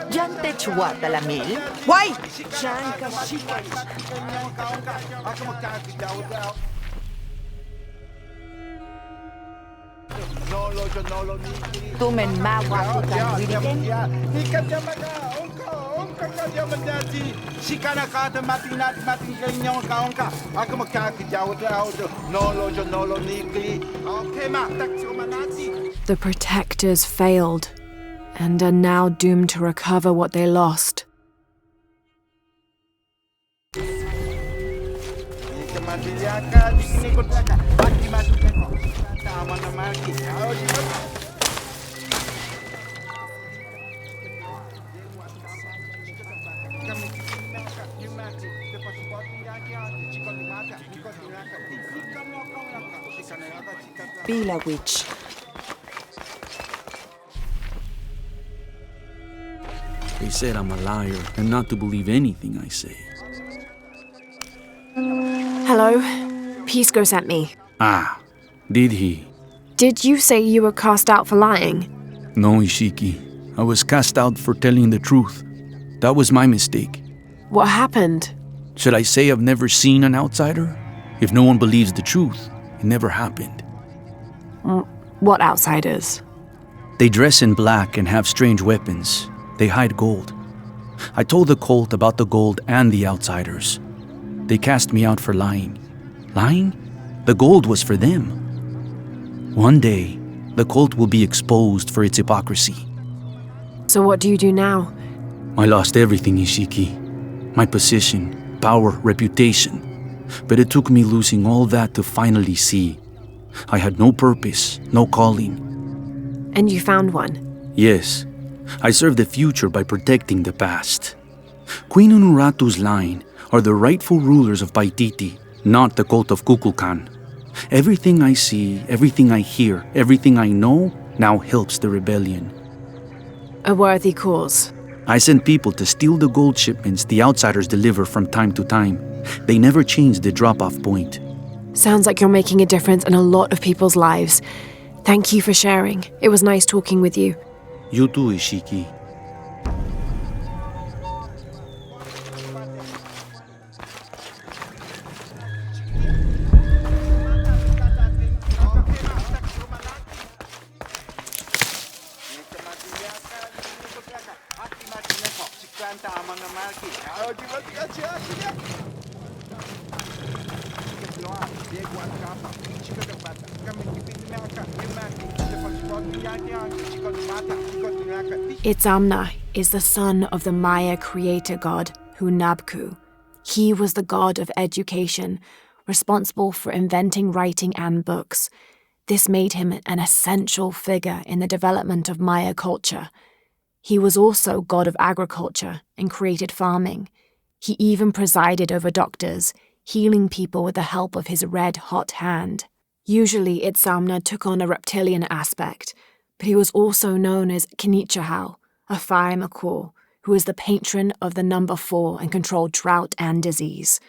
Diyan te chua talamil? Why? Tumen mawa kan wiliken? The protectors failed and are now doomed to recover what they lost. Bila witch. They said I'm a liar and not to believe anything I say. Hello? Pisco sent me. Ah, did he? Did you say you were cast out for lying? No, Ishiki. I was cast out for telling the truth. That was my mistake. What happened? Should I say I've never seen an outsider? If no one believes the truth, it never happened. What outsiders? They dress in black and have strange weapons. They hide gold. I told the cult about the gold and the outsiders. They cast me out for lying. Lying? The gold was for them. One day, the cult will be exposed for its hypocrisy. So what do you do now? I lost everything, Ishiki. My position, power, reputation. But it took me losing all that to finally see. I had no purpose, no calling. And you found one? Yes. I serve the future by protecting the past. Queen Unuratu's line are the rightful rulers of Paititi, not the cult of Kukulkan. Everything I see, everything I hear, everything I know now helps the rebellion. A worthy cause. I send people to steal the gold shipments the outsiders deliver from time to time. They never change the drop-off point. Sounds like you're making a difference in a lot of people's lives. Thank you for sharing. It was nice talking with you. You too, Ishiki. Itzamna is the son of the Maya creator god, Hunabku. He was the god of education, responsible for inventing writing and books. This made him an essential figure in the development of Maya culture. He was also god of agriculture and created farming. He even presided over doctors, healing people with the help of his red-hot hand. Usually, Itzamna took on a reptilian aspect, but he was also known as Kinichahau, a fire macaw, who is the patron of the number 4 and controlled drought and disease.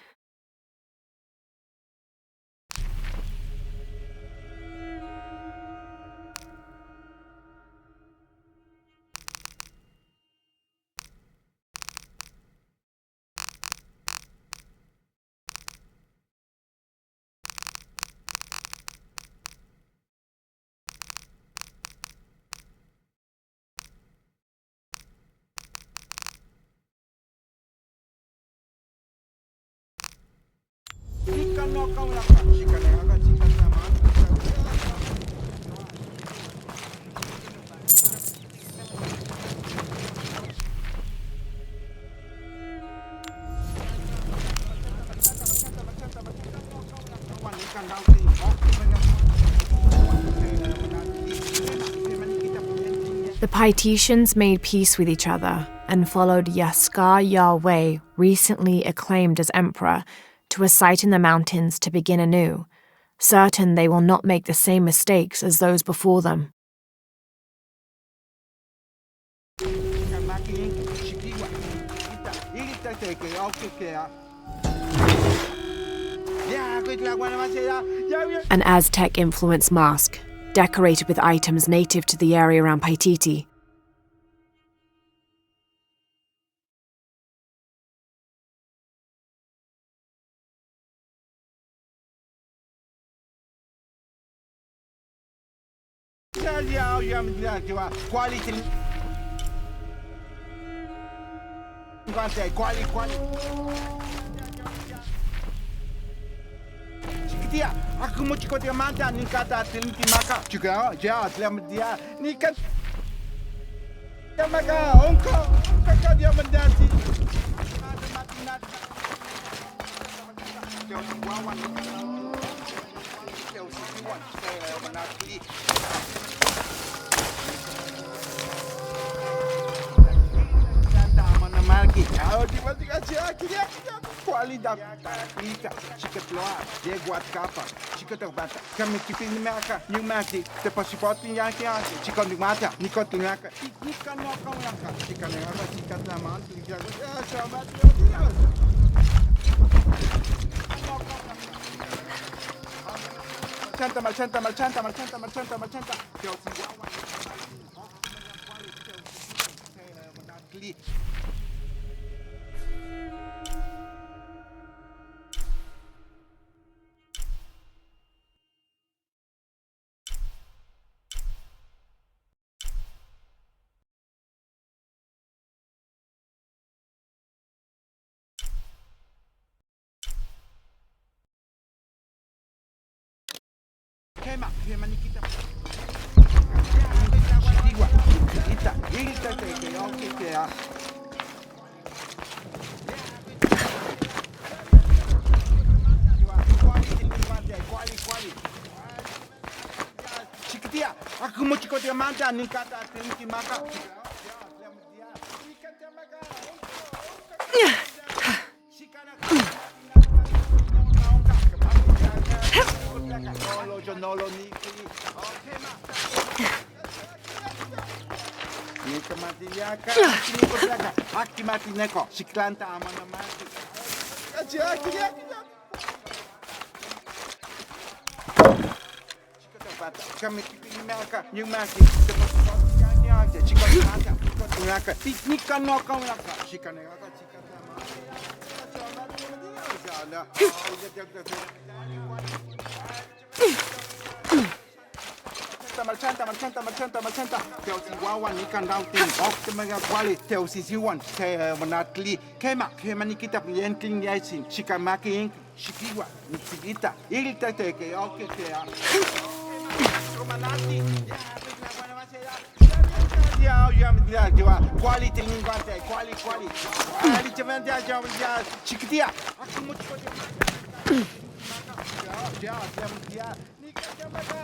The Paititians made peace with each other and followed Yaskar Yahweh, recently acclaimed as emperor, to a site in the mountains to begin anew, certain they will not make the same mistakes as those before them. An Aztec-influenced mask, decorated with items native to the area around Paititi. quality. Quality. Dia, aku mau cikgu dia mata ni kata telinki maka juga dia selamat dia ni kan dia maka ongkau dia mendati ada mati nak dia wawan dia usiwan saya menakli tanda mana marki kalau dibandingkan dia qualidade clica chica loa de guatcapa chica de bata kami kipin maka new maki te passport yaki chica ni mata nikot ngaka nika no ka ngaka chica ngaka chica taman chica sama Marchanta. Kema ni kita. Kita te que oke te a. Quali. Chiquitia, aku mau cikgu dia manta ni kata telinki maka. Nolo niki. Okay, ma. Nika mati yaka, kini ko plaka. Aki mati neko, siklanta amana mati. Aki. Chika bata, kami kipini maka, yung maki. Chika mata, ngaka. Nika no ka ngaka. Chika ngaka, chika tama. Marchanta. Teu si wawan ikan dautin. Okte mega quali. Teu si siwan. Te manatli. Kema ni kita yenkin yaisin. Shika maki ink. Shikiwa. Nikita. Ilta te ke oke te a. Romanati. Ya. Quality lingwante. Quali. Ali cementa ya. Chikitia. Aku mau cikgu dia. Ya. Nika maka.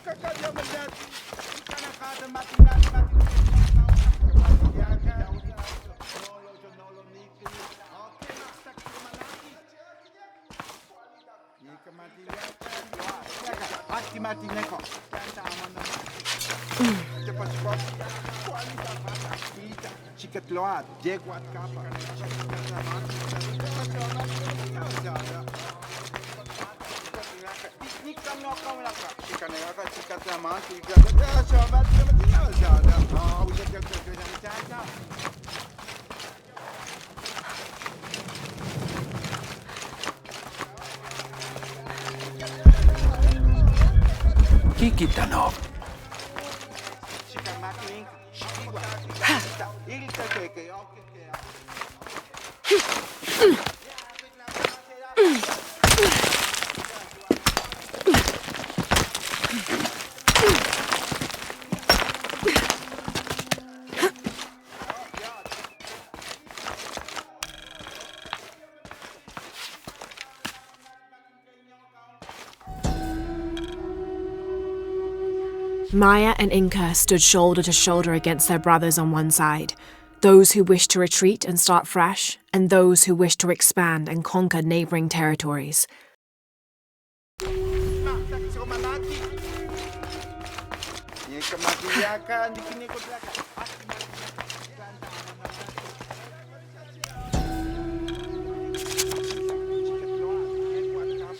Kakak dia mendati. Karena kata mati. Nolo niki. Oke, masa kita mati. Nika mati ya. Aki mati neko. Kanta amana. Cepat sport. Kualitas mata. Kita chikat loat. Jeguat kapa. Nika no kau nak. Chica nega chica sama chica. Coba ada. Oh, udah jaga. Kikitanov. Chica making. Chica. Ilta ke oke. Maya and Inca stood shoulder to shoulder against their brothers on one side, those who wished to retreat and start fresh, and those who wished to expand and conquer neighboring territories.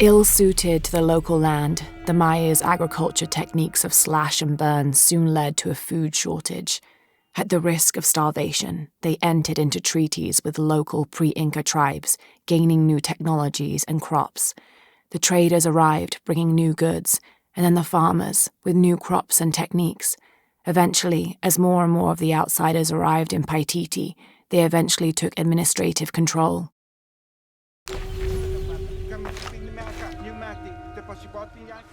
Ill-suited to the local land, the Maya's agriculture techniques of slash and burn soon led to a food shortage. At the risk of starvation, they entered into treaties with local pre-Inca tribes, gaining new technologies and crops. The traders arrived, bringing new goods, and then the farmers, with new crops and techniques. Eventually, as more and more of the outsiders arrived in Paititi, they eventually took administrative control. Kami kipin ni Merka, ni Mati, te pasipoti yan.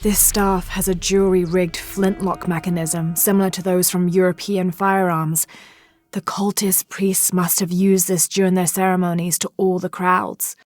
This staff has a jury-rigged flintlock mechanism similar to those from European firearms. The cultist priests must have used this during their ceremonies to awe the crowds.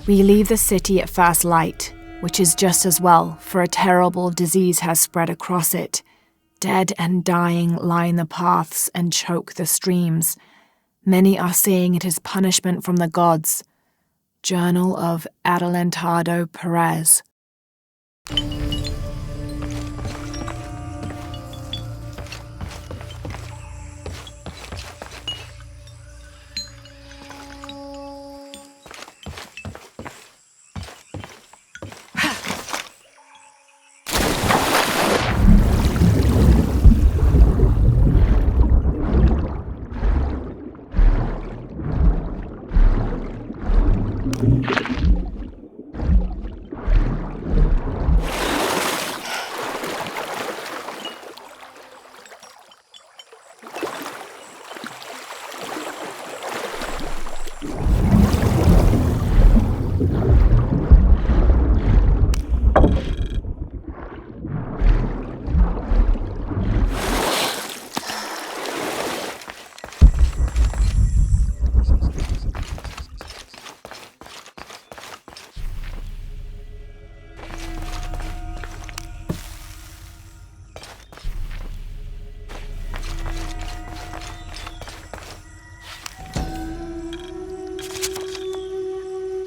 We leave the city at first light, which is just as well, for a terrible disease has spread across it. Dead and dying line the paths and choke the streams. Many are saying it is punishment from the gods. Journal of Adelantado Perez.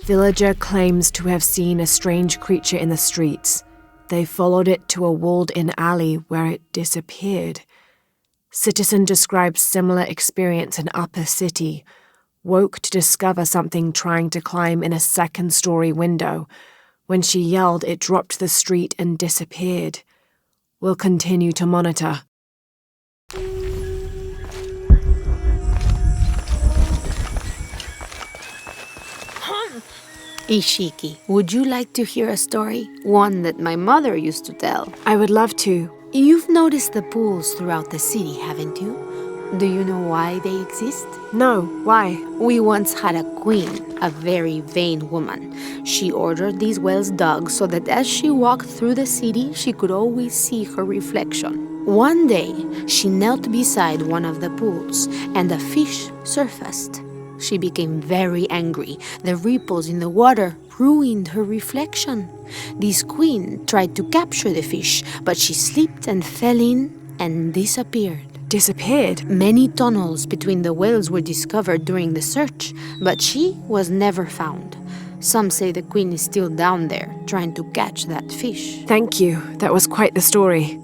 Villager claims to have seen a strange creature in the streets. They followed it to a walled-in alley where it disappeared. Citizen describes similar experience in Upper City. Woke to discover something trying to climb in a second-story window. When she yelled, it dropped to the street and disappeared. We'll continue to monitor. Ishiki, would you like to hear a story? One that my mother used to tell. I would love to. You've noticed the pools throughout the city, haven't you? Do you know why they exist? No, why? We once had a queen, a very vain woman. She ordered these wells dug so that as she walked through the city, she could always see her reflection. One day, she knelt beside one of the pools, and a fish surfaced. She became very angry. The ripples in the water ruined her reflection. This queen tried to capture the fish, but she slipped and fell in and disappeared. Disappeared? Many tunnels between the wells were discovered during the search, but she was never found. Some say the queen is still down there, trying to catch that fish. Thank you. That was quite the story.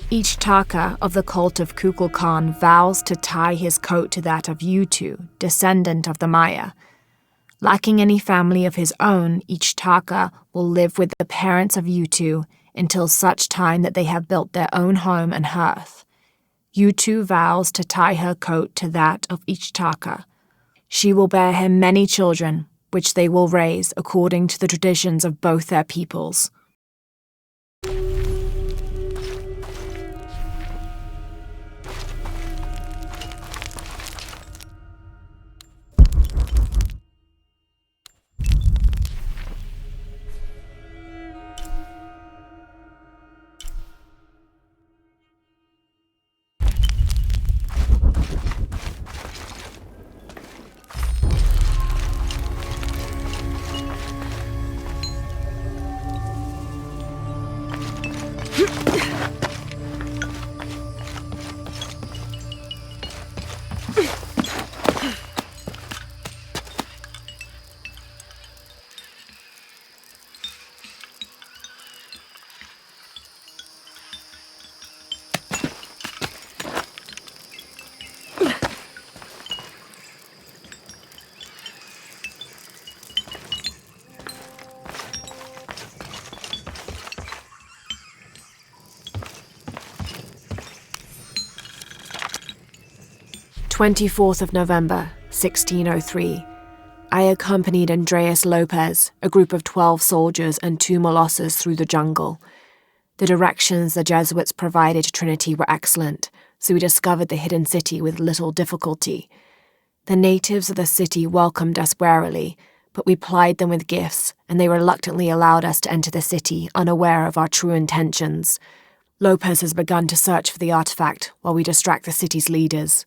Each Taka of the cult of Kukulkan vows to tie his coat to that of Yutu, descendant of the Maya. Lacking any family of his own, each Taka will live with the parents of Yutu until such time that they have built their own home and hearth. Yutu vows to tie her coat to that of each Taka. She will bear him many children, which they will raise according to the traditions of both their peoples. 24th of November, 1603. I accompanied Andreas Lopez, a group of 12 soldiers and 2 Molossers through the jungle. The directions the Jesuits provided to Trinity were excellent, so we discovered the hidden city with little difficulty. The natives of the city welcomed us warily, but we plied them with gifts, and they reluctantly allowed us to enter the city, unaware of our true intentions. Lopez has begun to search for the artifact while we distract the city's leaders.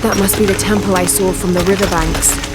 That must be the temple I saw from the riverbanks.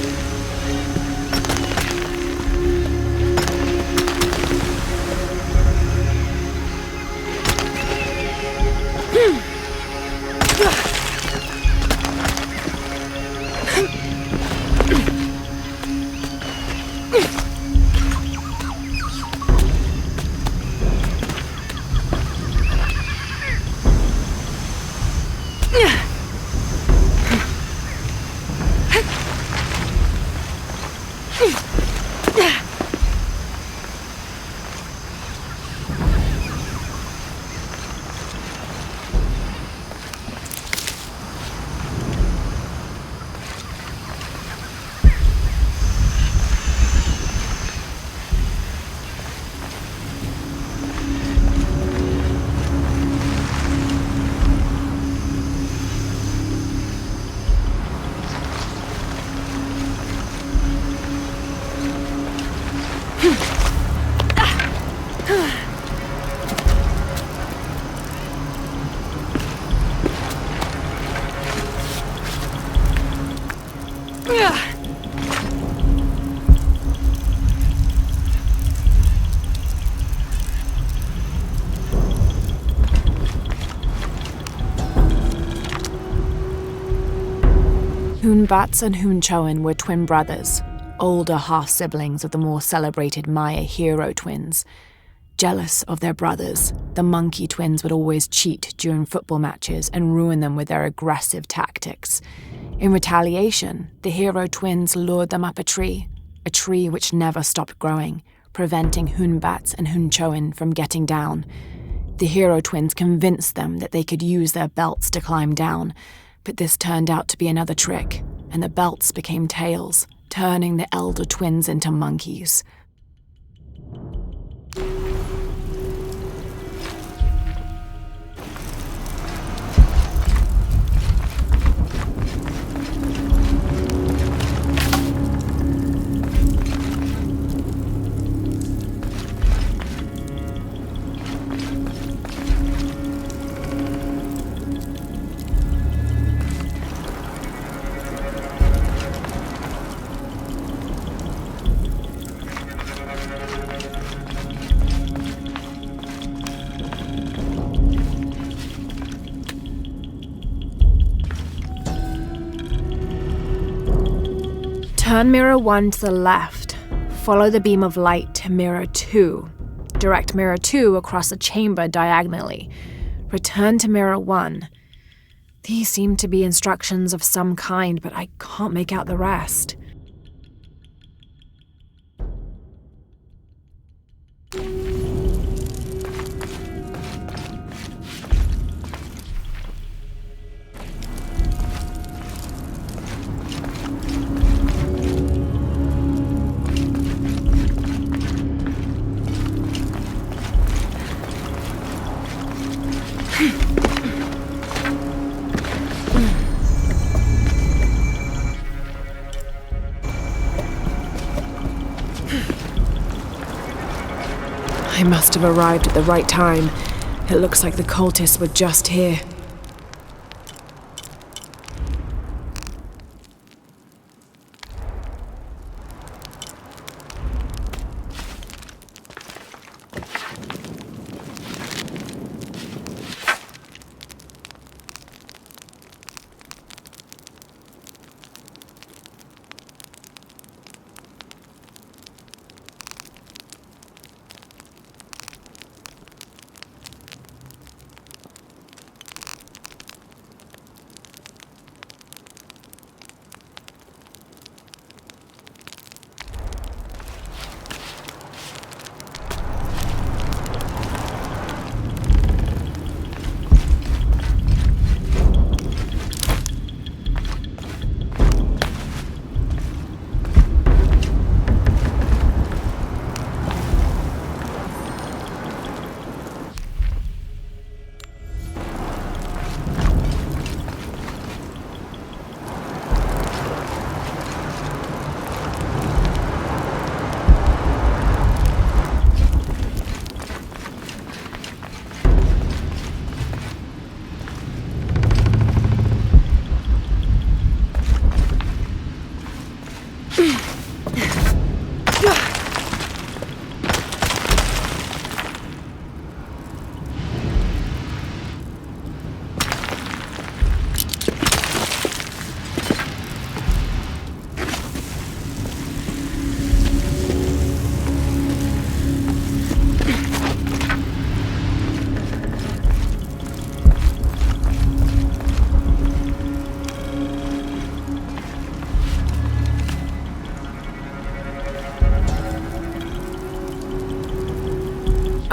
Hunbats and Hunchoen were twin brothers, older half-siblings of the more celebrated Maya hero twins. Jealous of their brothers, the monkey twins would always cheat during football matches and ruin them with their aggressive tactics. In retaliation, the hero twins lured them up a tree which never stopped growing, preventing Hunbats and Hunchoen from getting down. The hero twins convinced them that they could use their belts to climb down, but this turned out to be another trick, and the belts became tails, turning the elder twins into monkeys. Turn mirror 1 to the left. Follow the beam of light to mirror 2. Direct mirror 2 across the chamber diagonally. Return to mirror 1. These seem to be instructions of some kind, but I can't make out the rest. I must have arrived at the right time. It looks like the cultists were just here.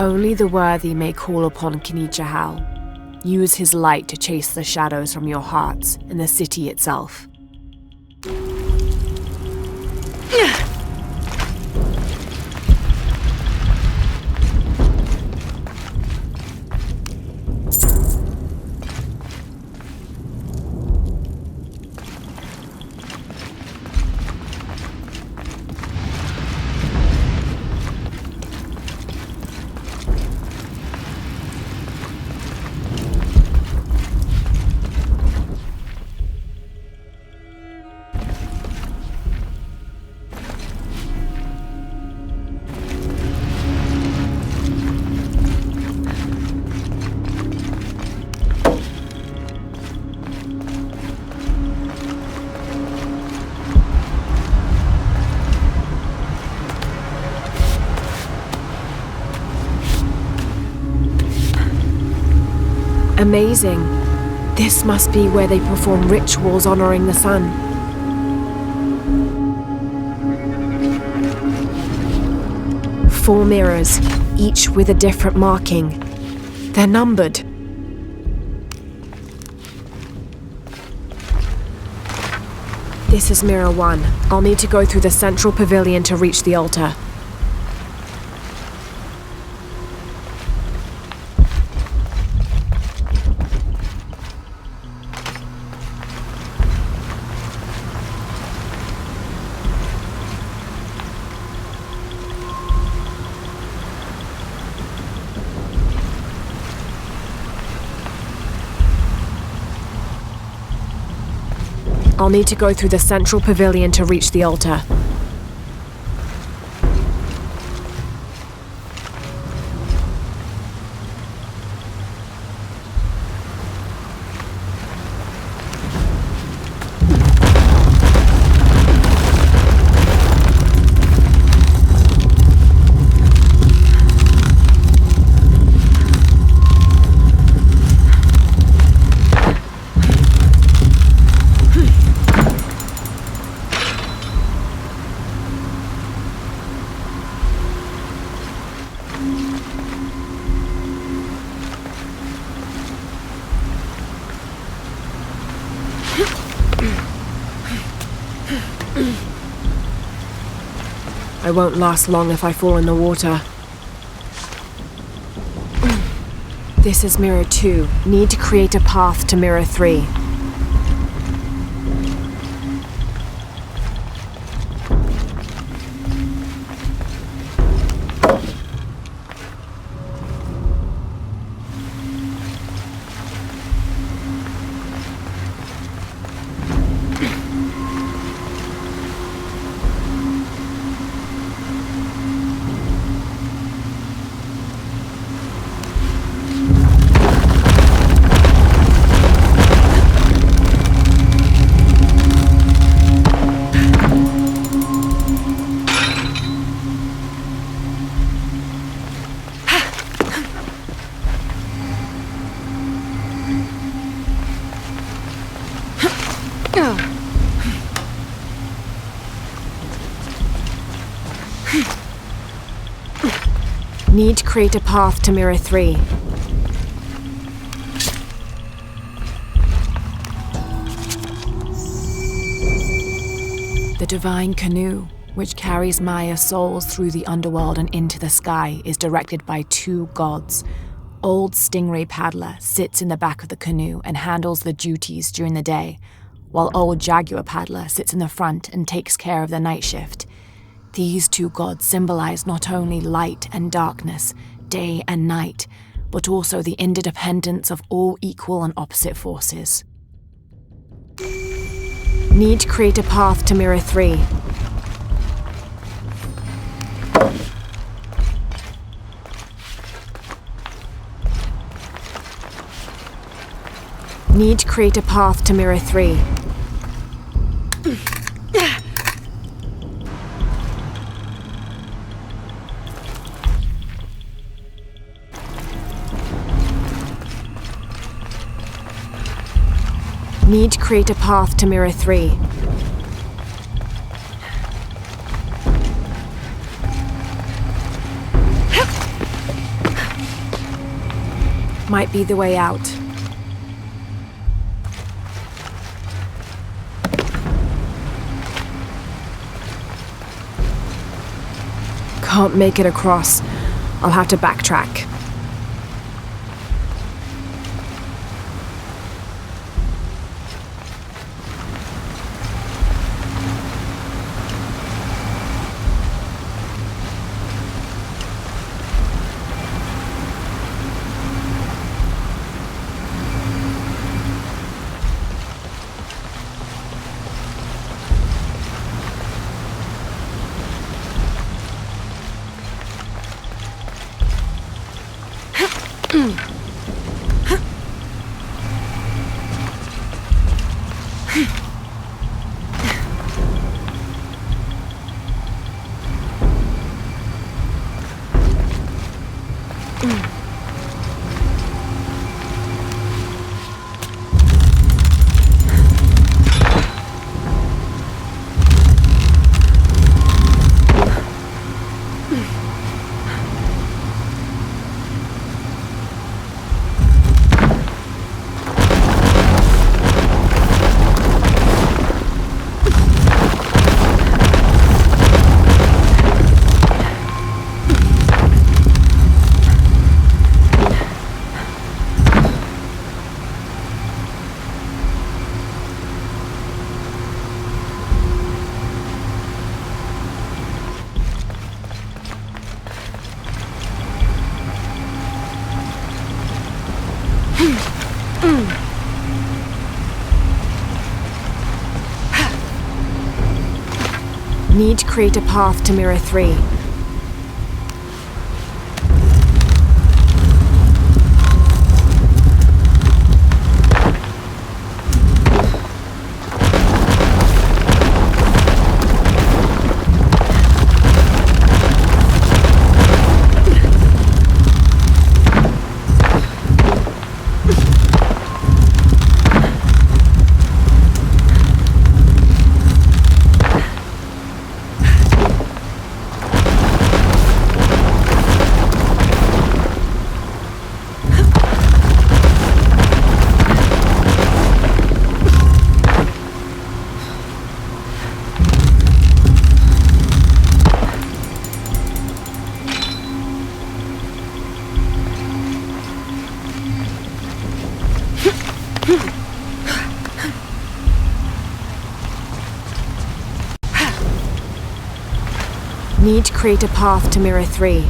Only the worthy may call upon Kinichahal. Use his light to chase the shadows from your hearts and the city itself. Amazing. This must be where they perform rituals honoring the sun. Four mirrors, each with a different marking. They're numbered. This is mirror 1. I'll need to go through the central pavilion to reach the altar. I'll need to go through the central pavilion to reach the altar. I won't last long if I fall in the water. This is mirror 2. Need to create a path to mirror 3. Need to create a path to mirror 3. The divine canoe, which carries Maya's souls through the underworld and into the sky, is directed by 2 gods. Old Stingray Paddler sits in the back of the canoe and handles the duties during the day, while Old Jaguar Paddler sits in the front and takes care of the night shift. These 2 gods symbolize not only light and darkness, day and night, but also the interdependence of all equal and opposite forces. Need to create a path to mirror 3. Need to create a path to mirror 3. Need to create a path to mirror 3. might be the way out. Can't make it across. I'll have to backtrack. Need to create a path to Mirror 3. Need to create a path to Mirror 3.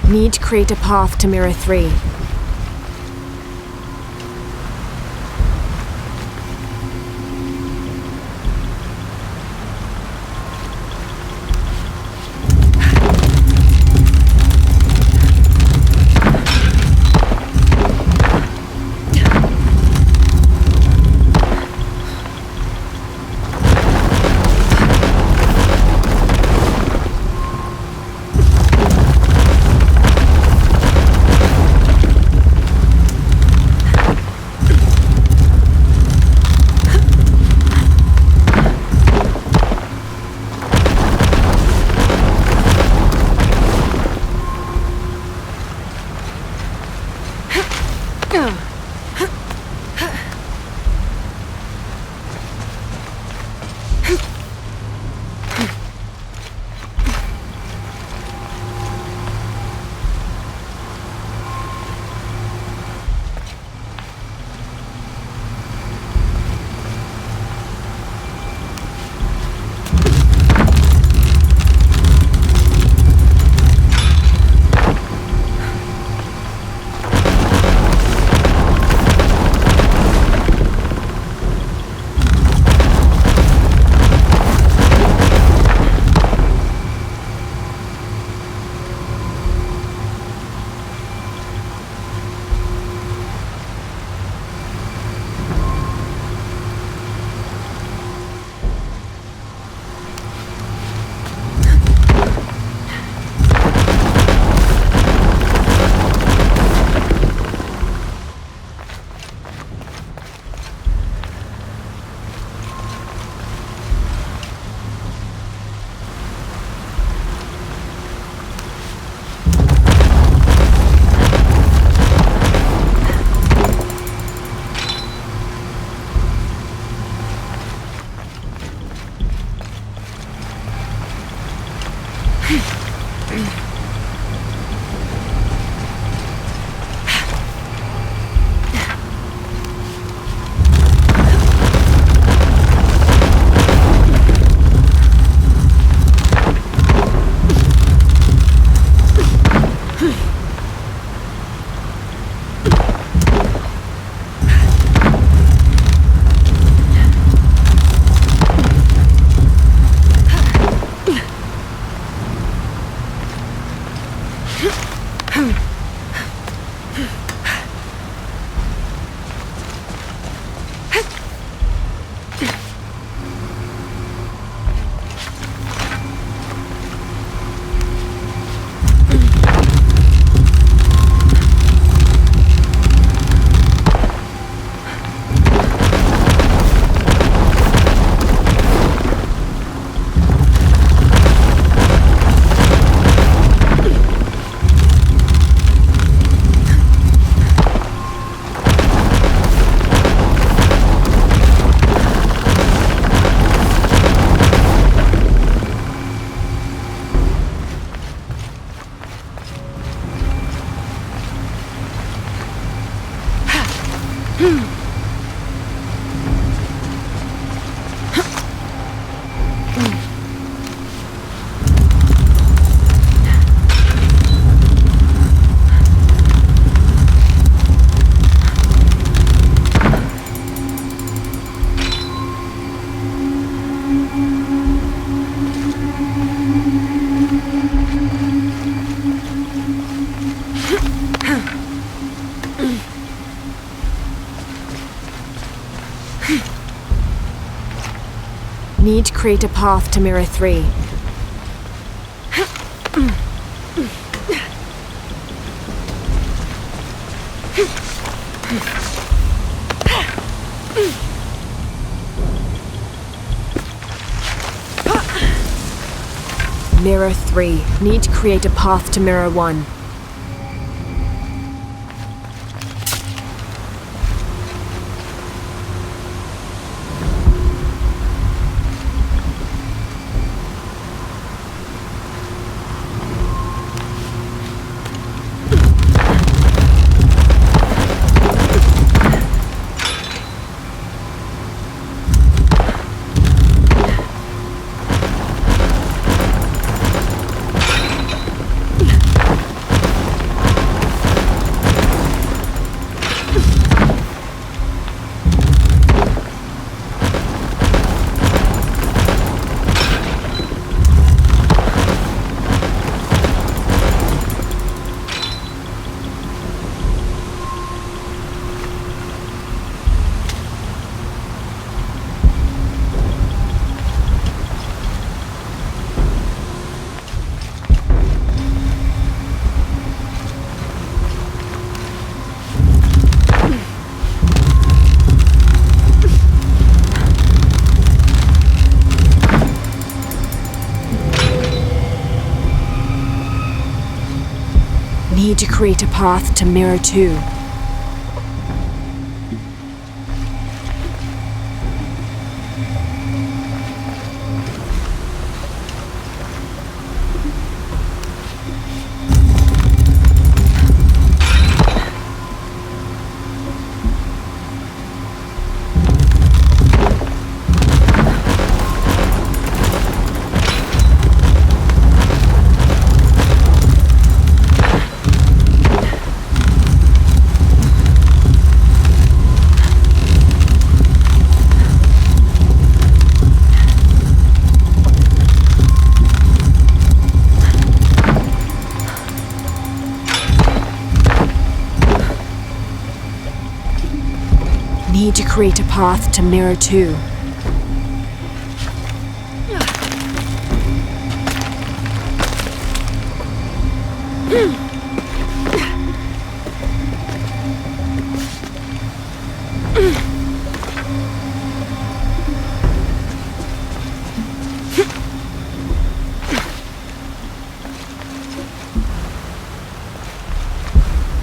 Need to create a path to Mirror 3. Need to create a path to Mirror 3. Mirror 3. Need to create a path to Mirror 1. Need to create a path to Mirror 2. Need to create a path to Mirror 2.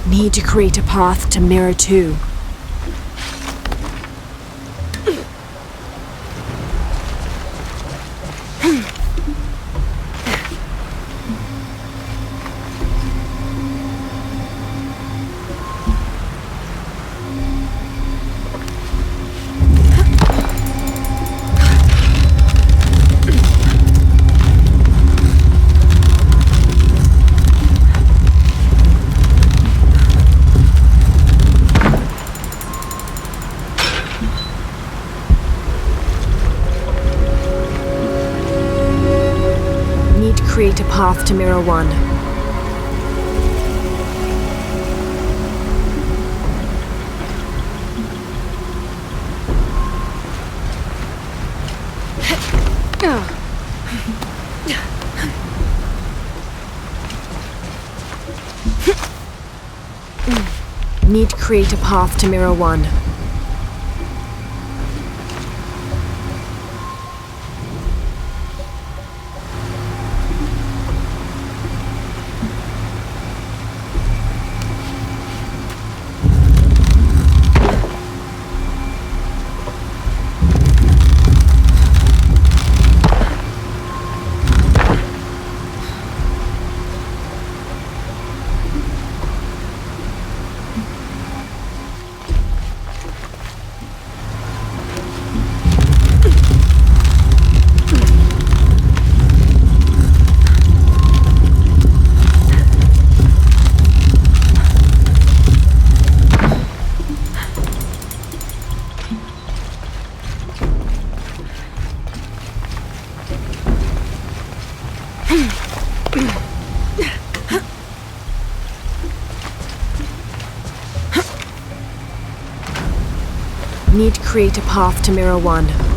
Need to create a path to Mirror 2. Create a path to Mirror 1. Need to create a path to Mirror 1. Need to create a path to Mirror 1.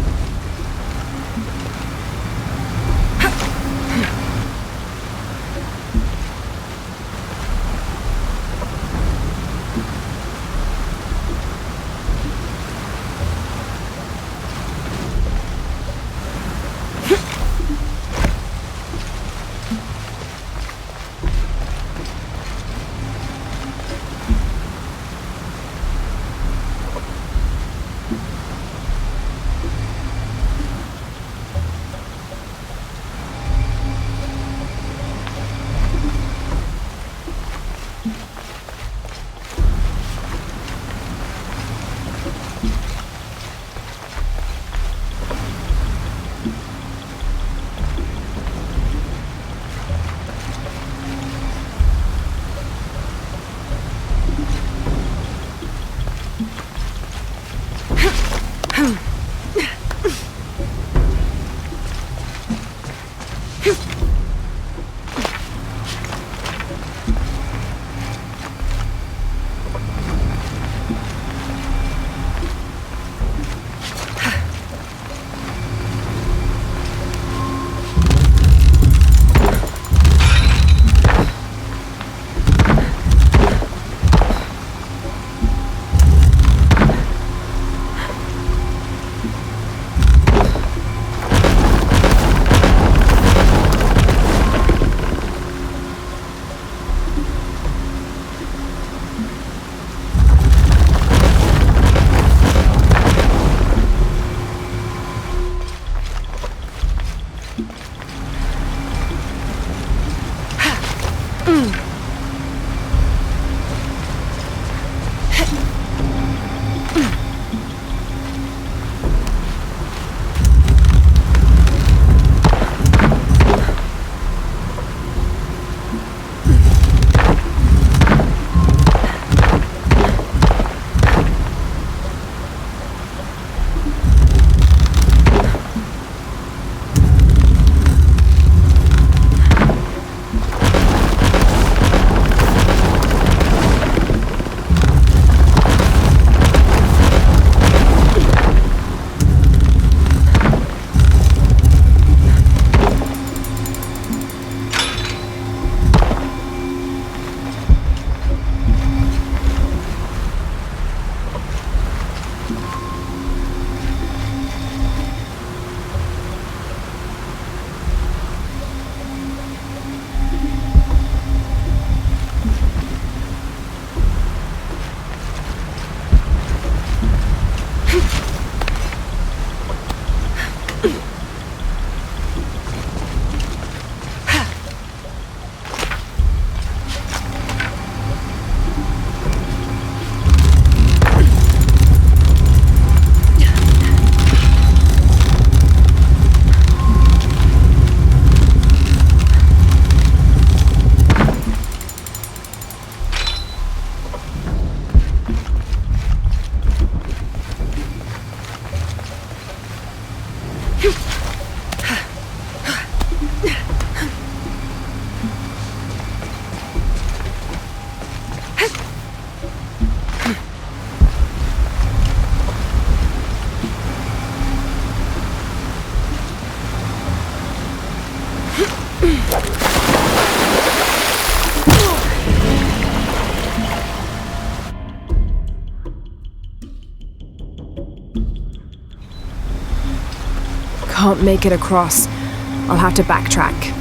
Can't make it across. I'll have to backtrack.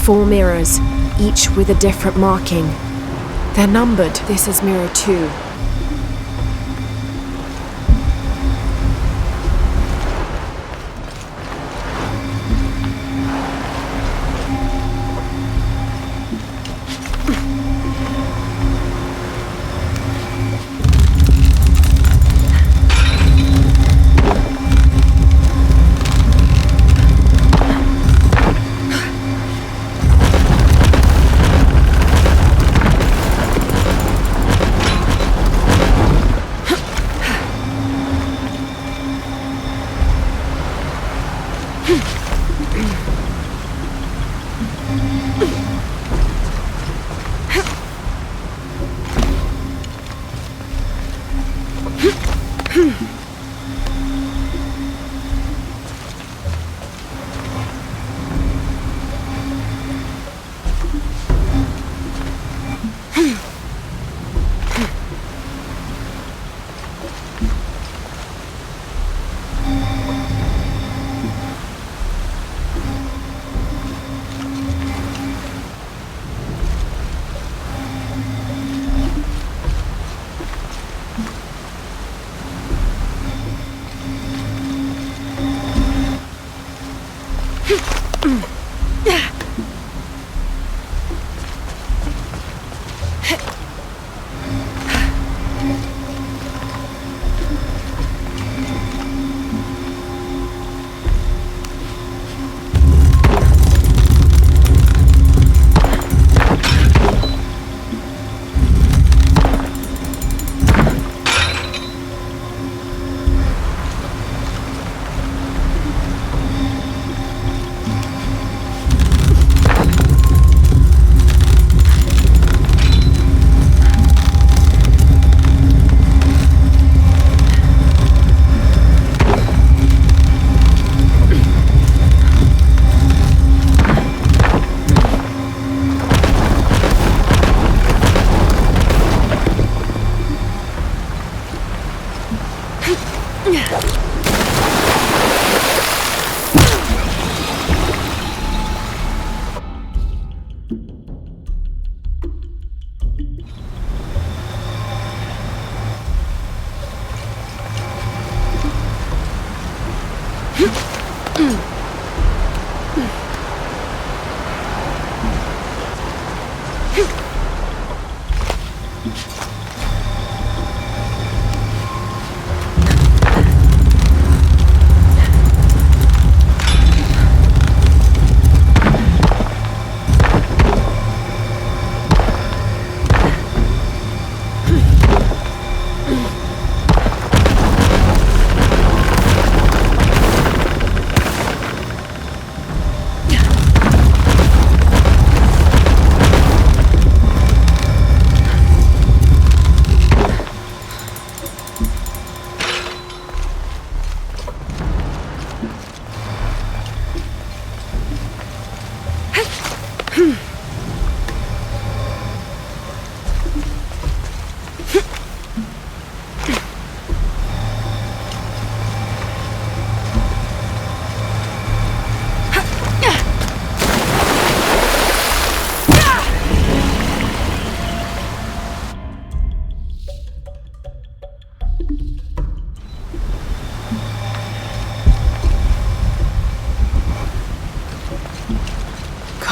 Four mirrors, each with a different marking. They're numbered. This is mirror 2.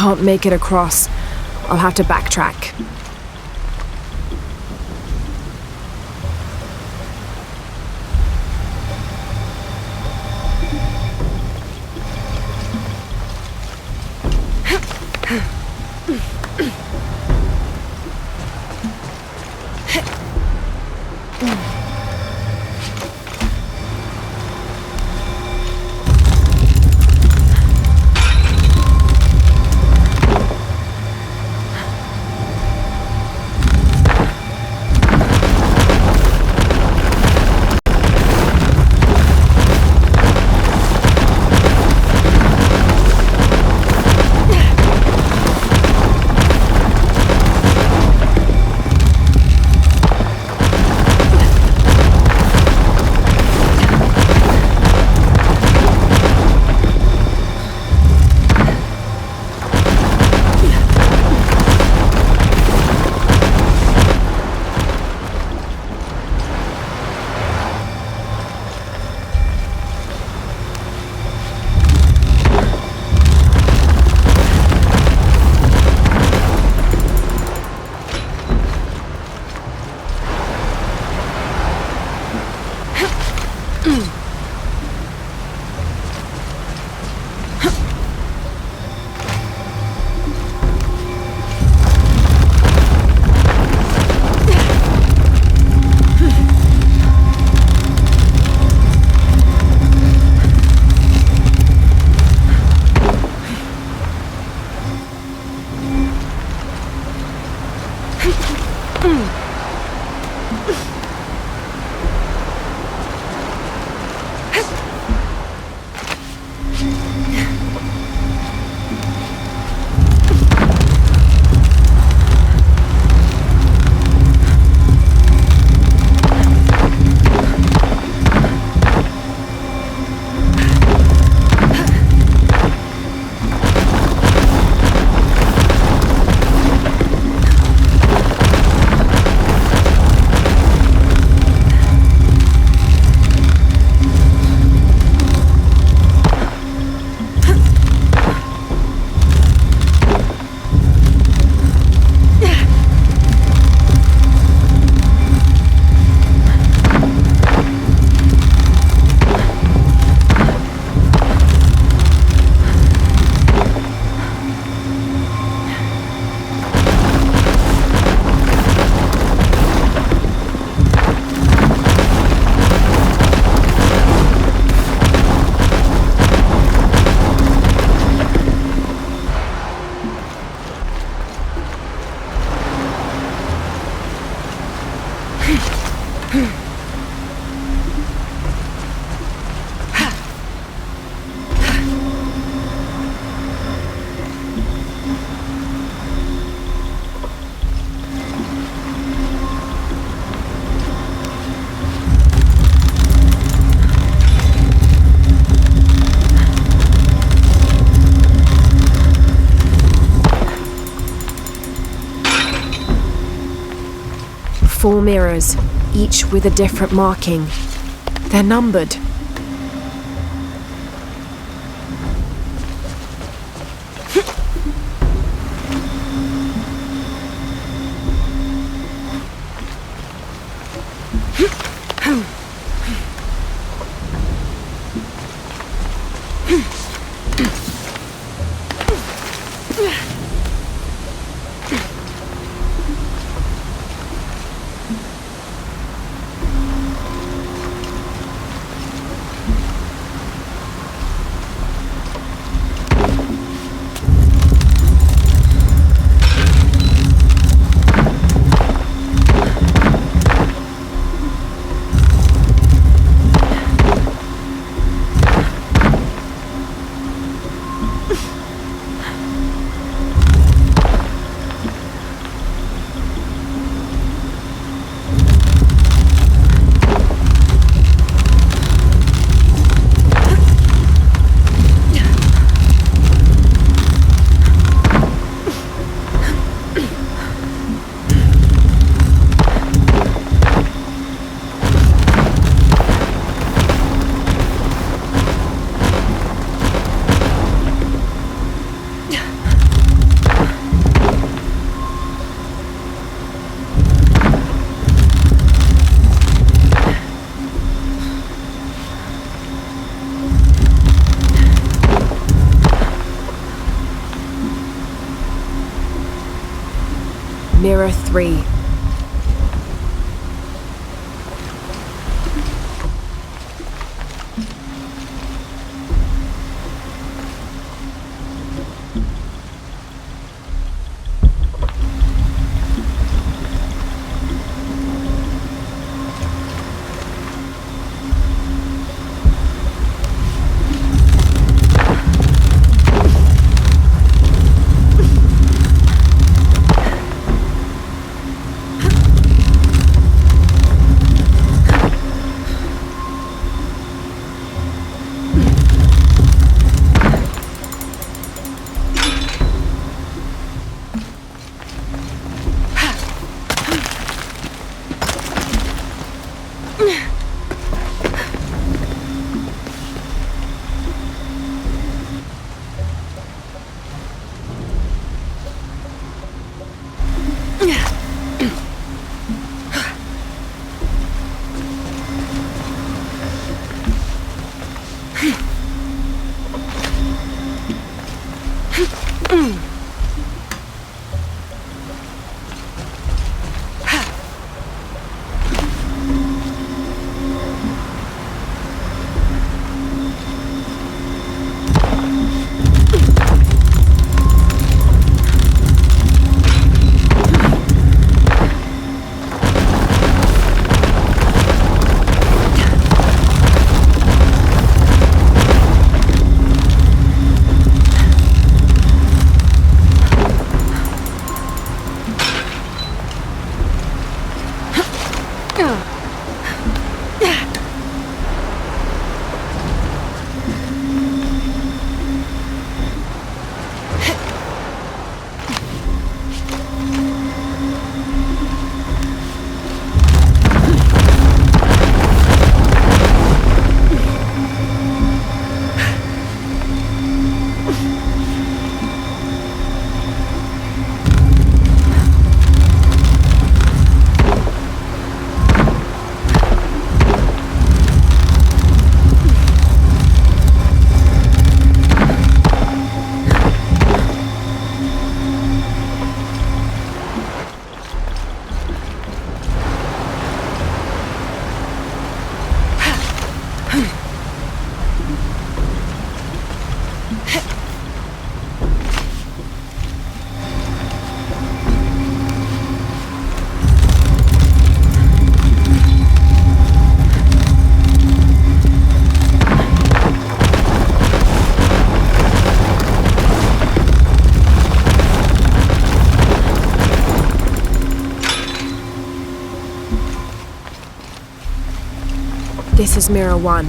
Can't make it across. I'll have to backtrack. 4 mirrors, each with a different marking. They're numbered. Mirror 3. This is Mirror 1.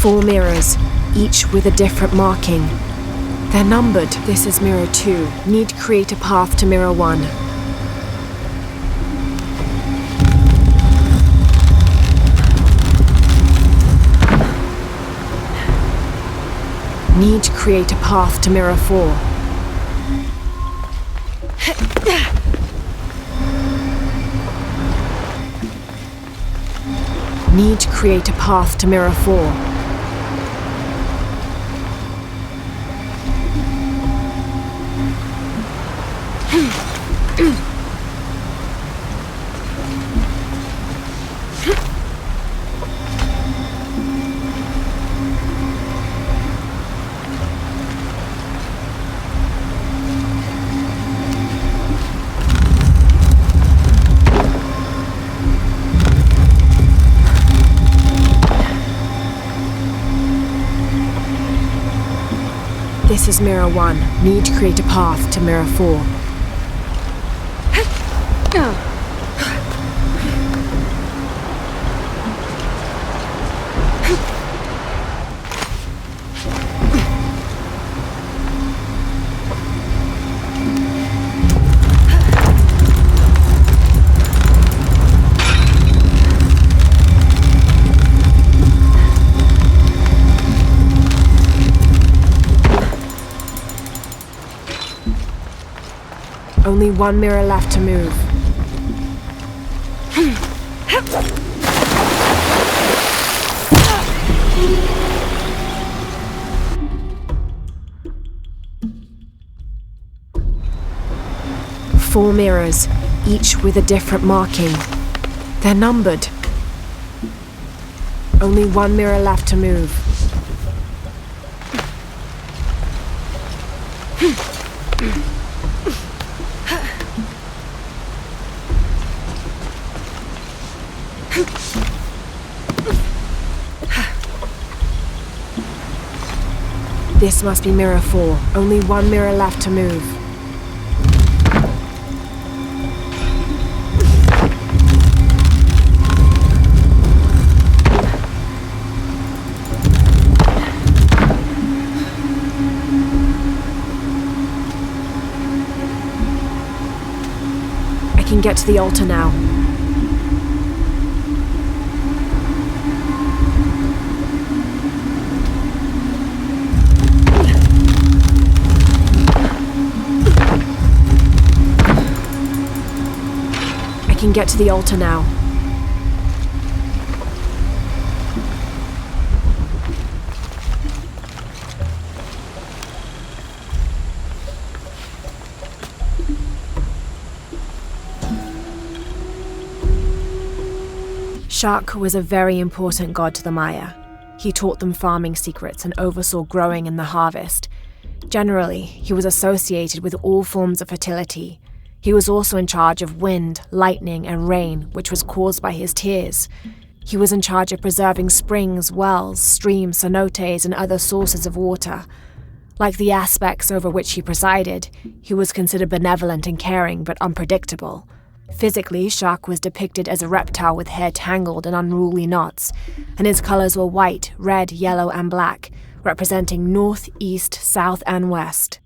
4 mirrors, each with a different marking. They're numbered. This is mirror 2. Need to create a path to mirror 1. Need to create a path to mirror 4. Need to create a path to mirror 4. This is mirror 1. Need to create a path to mirror 4. Only 1 mirror left to move. Four mirrors, each with a different marking. They're numbered. Only 1 mirror left to move. This must be mirror 4. Only 1 mirror left to move. I can get to the altar now. I can get to the altar now. Shak was a very important god to the Maya. He taught them farming secrets and oversaw growing and the harvest. Generally, he was associated with all forms of fertility. He was also in charge of wind, lightning, and rain, which was caused by his tears. He was in charge of preserving springs, wells, streams, cenotes, and other sources of water. Like the aspects over which he presided, he was considered benevolent and caring, but unpredictable. Physically, Shak was depicted as a reptile with hair tangled in unruly knots, and his colors were white, red, yellow, and black, representing north, east, south, and west.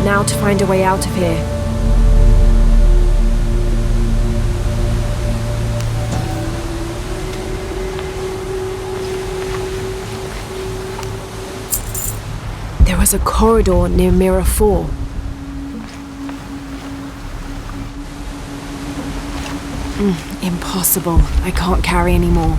Now to find a way out of here. There was a corridor near Mirror 4. Impossible. I can't carry anymore.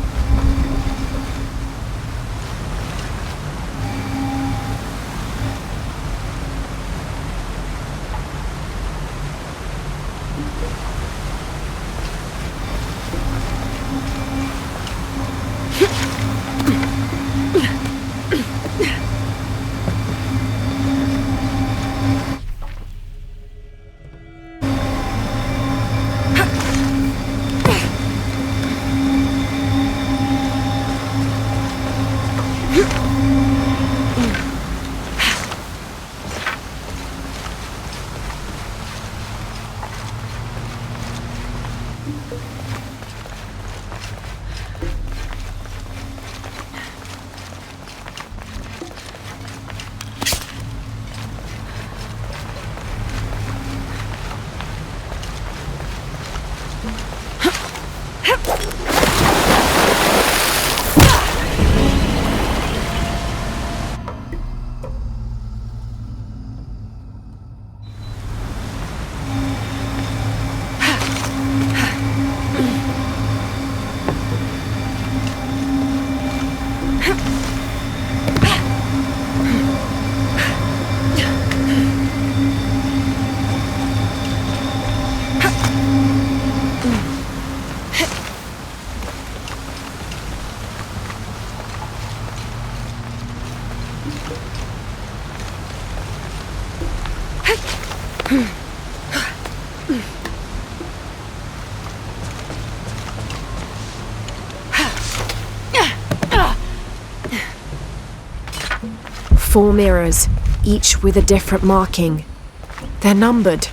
Four mirrors, each with a different marking. They're numbered.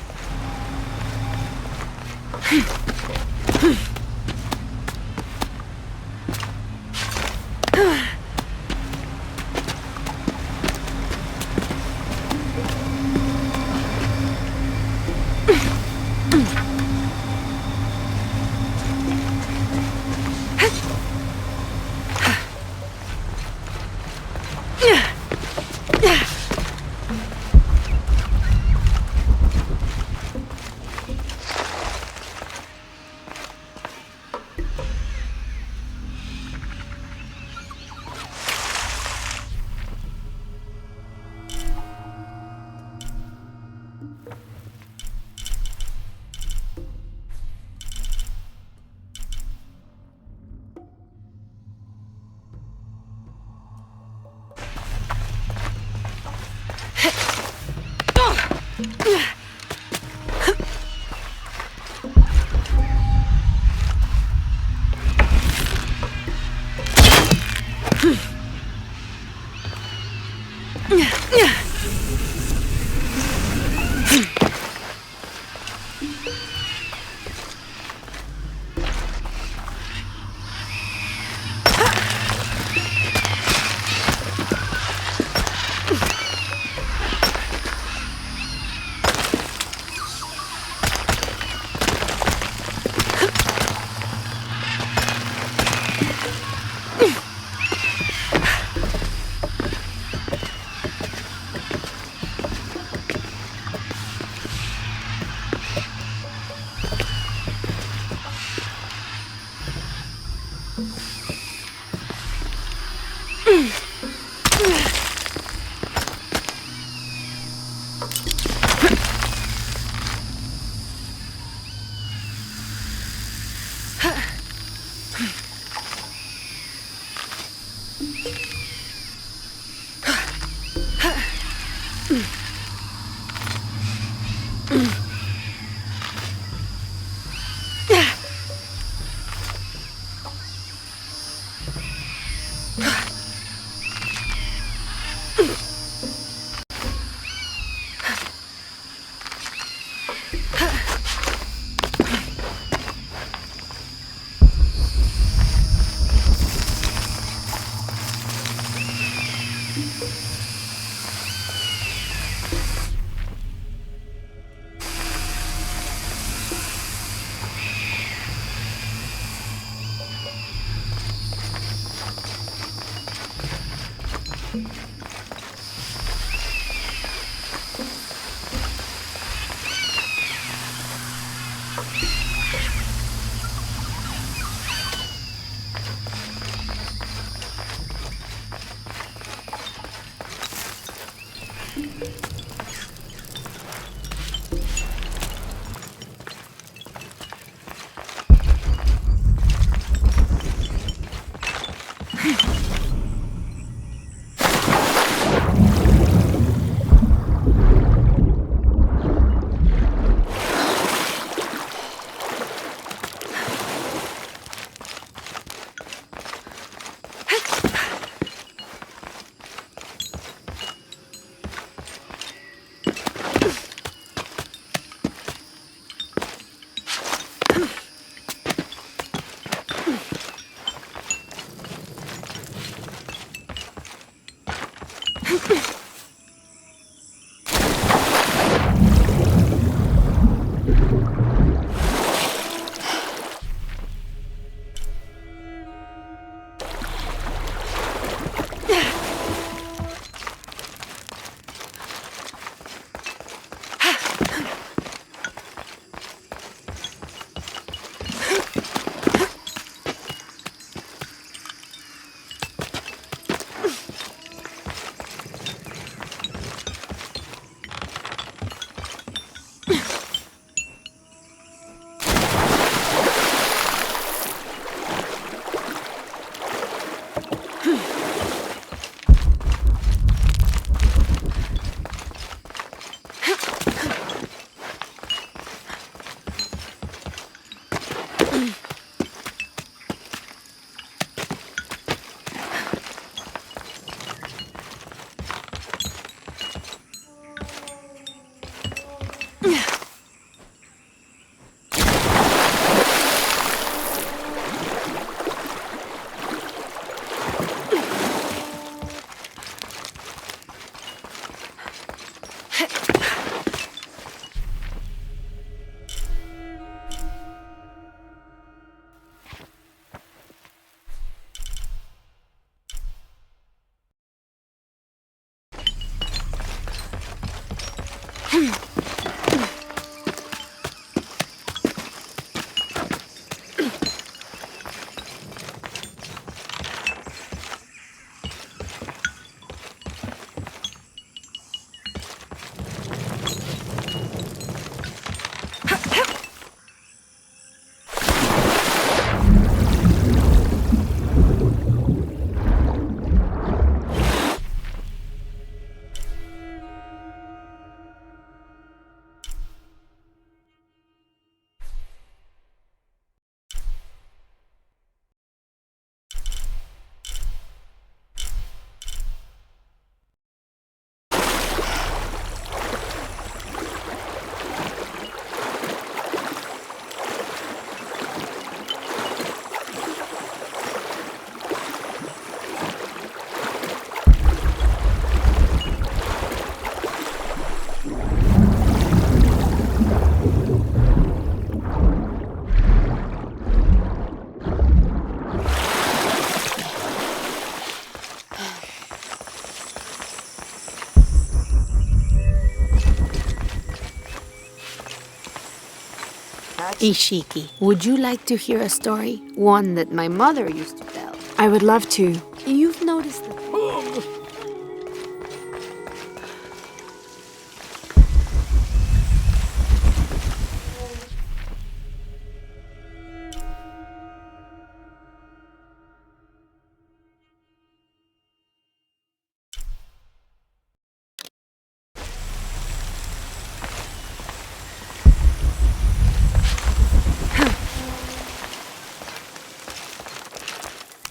Ishiki, would you like to hear a story? One that my mother used to tell. I would love to. You've noticed that.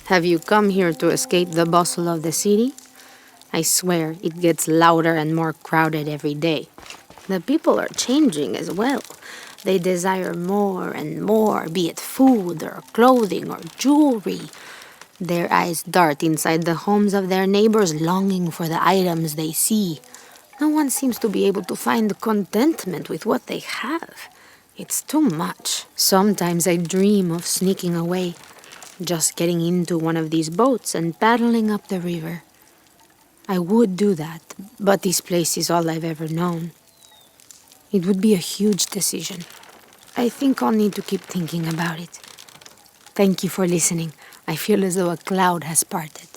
Have you come here to escape the bustle of the city? I swear, it gets louder and more crowded every day. The people are changing as well. They desire more and more, be it food or clothing or jewelry. Their eyes dart inside the homes of their neighbors, longing for the items they see. No one seems to be able to find contentment with what they have. It's too much. Sometimes I dream of sneaking away, just getting into one of these boats and paddling up the river. I would do that, but this place is all I've ever known. It would be a huge decision. I think I'll need to keep thinking about it. Thank you for listening. I feel as though a cloud has parted.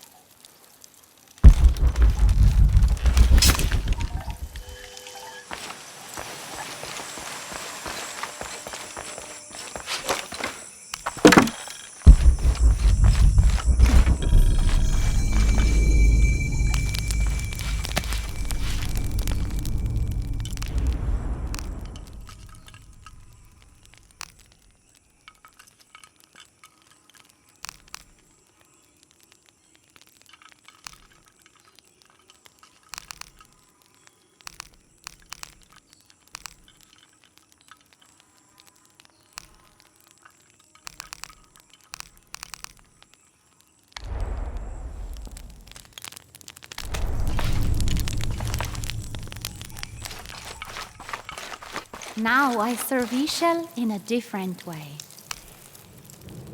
Now I serve Ishel in a different way.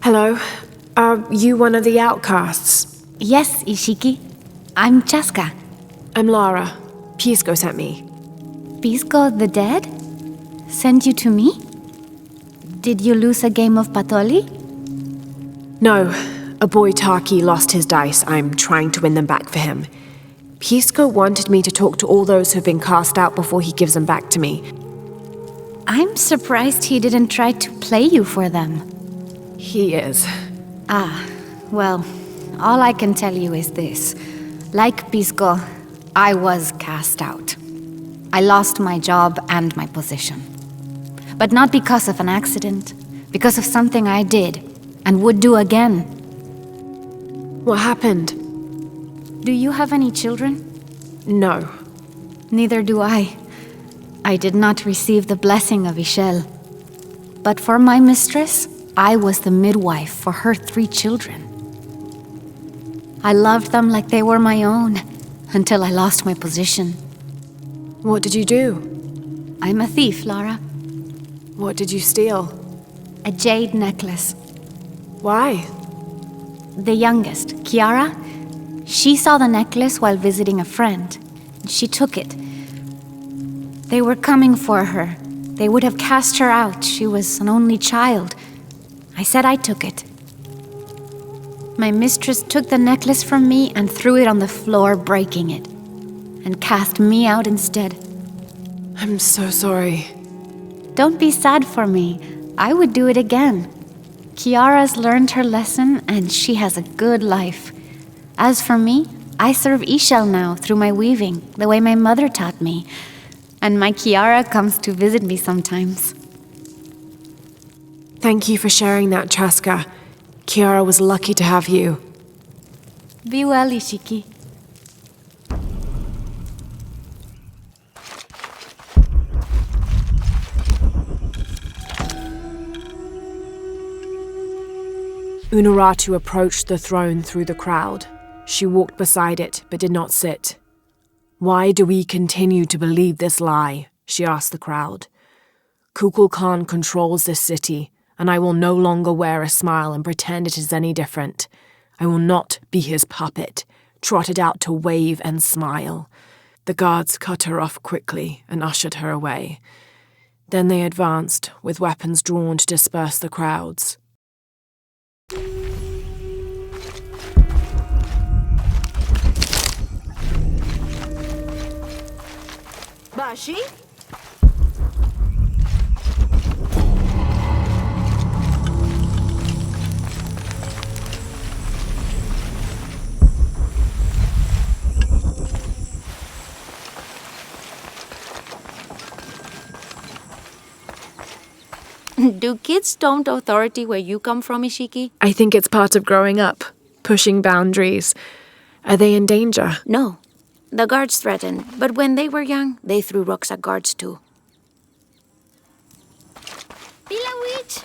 Hello. Are you one of the outcasts? Yes, Ishiki. I'm Chaska. I'm Lara. Pisco sent me. Pisco the dead? Sent you to me? Did you lose a game of Patoli? No. A boy Taki lost his dice. I'm trying to win them back for him. Pisco wanted me to talk to all those who've been cast out before he gives them back to me. I'm surprised he didn't try to play you for them. He is. Ah, well, all I can tell you is this. Like Pisco, I was cast out. I lost my job and my position. But not because of an accident, because of something I did and would do again. What happened? Do you have any children? No. Neither do I. I did not receive the blessing of Ishel. But for my mistress, I was the midwife for her 3 children. I loved them like they were my own, until I lost my position. What did you do? I'm a thief, Lara. What did you steal? A jade necklace. Why? The youngest, Kiara, she saw the necklace while visiting a friend. She took it. They were coming for her. They would have cast her out. She was an only child. I said I took it. My mistress took the necklace from me and threw it on the floor, breaking it, and cast me out instead. I'm so sorry. Don't be sad for me. I would do it again. Kiara's learned her lesson and she has a good life. As for me, I serve Ishel now through my weaving, the way my mother taught me. And my Kiara comes to visit me sometimes. Thank you for sharing that, Chaska. Kiara was lucky to have you. Be well, Ishiki. Unuratu approached the throne through the crowd. She walked beside it, but did not sit. Why do we continue to believe this lie? She asked the crowd. Kukulkan controls this city, and I will no longer wear a smile and pretend it is any different. I will not be his puppet, trotted out to wave and smile. The guards cut her off quickly and ushered her away. Then they advanced, with weapons drawn to disperse the crowds. Bashi? Do kids don't authority where you come from, Ishiki? I think it's part of growing up, pushing boundaries. Are they in danger? No. The guards threatened, but when they were young, they threw rocks at guards too. Pila witch!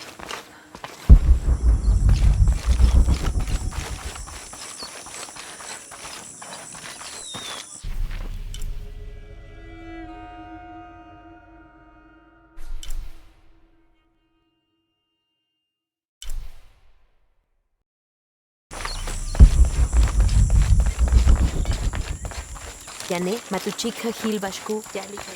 Yane, matuchika hilbashku, yalika.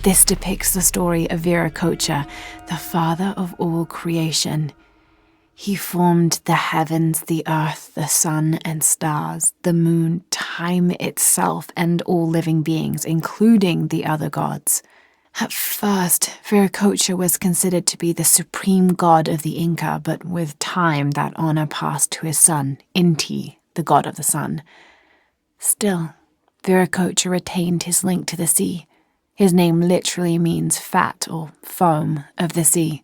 This depicts the story of Viracocha, the father of all creation. He formed the heavens, the earth, the sun and stars, the moon, time itself, and all living beings, including the other gods. At first, Viracocha was considered to be the supreme god of the Inca, but with time that honor passed to his son, Inti, the god of the sun. Still, Viracocha retained his link to the sea. His name literally means fat or foam of the sea.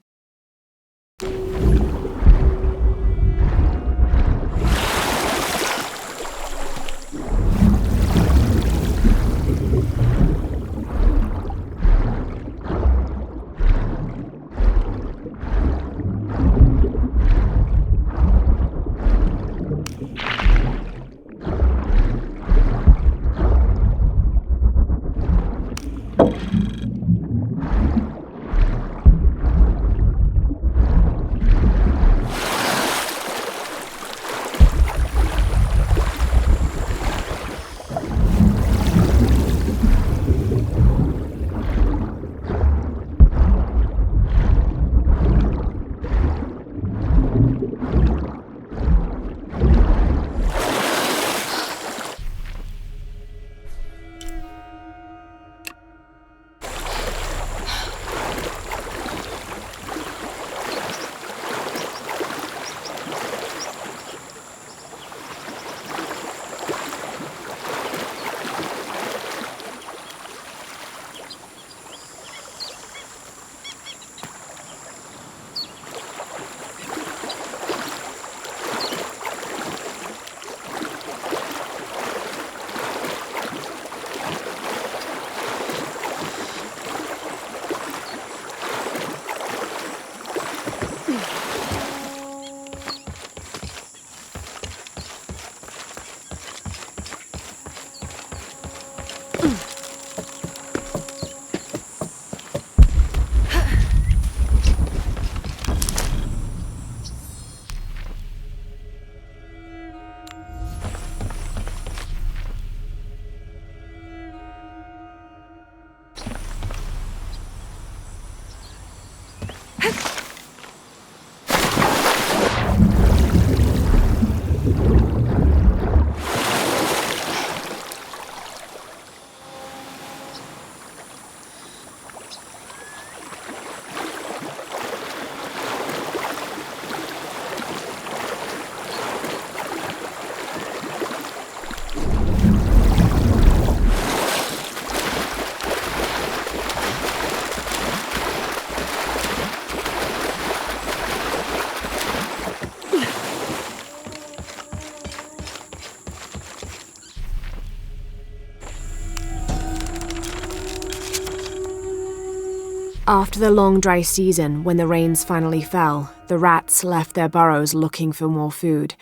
After the long dry season, when the rains finally fell, the rats left their burrows looking for more food.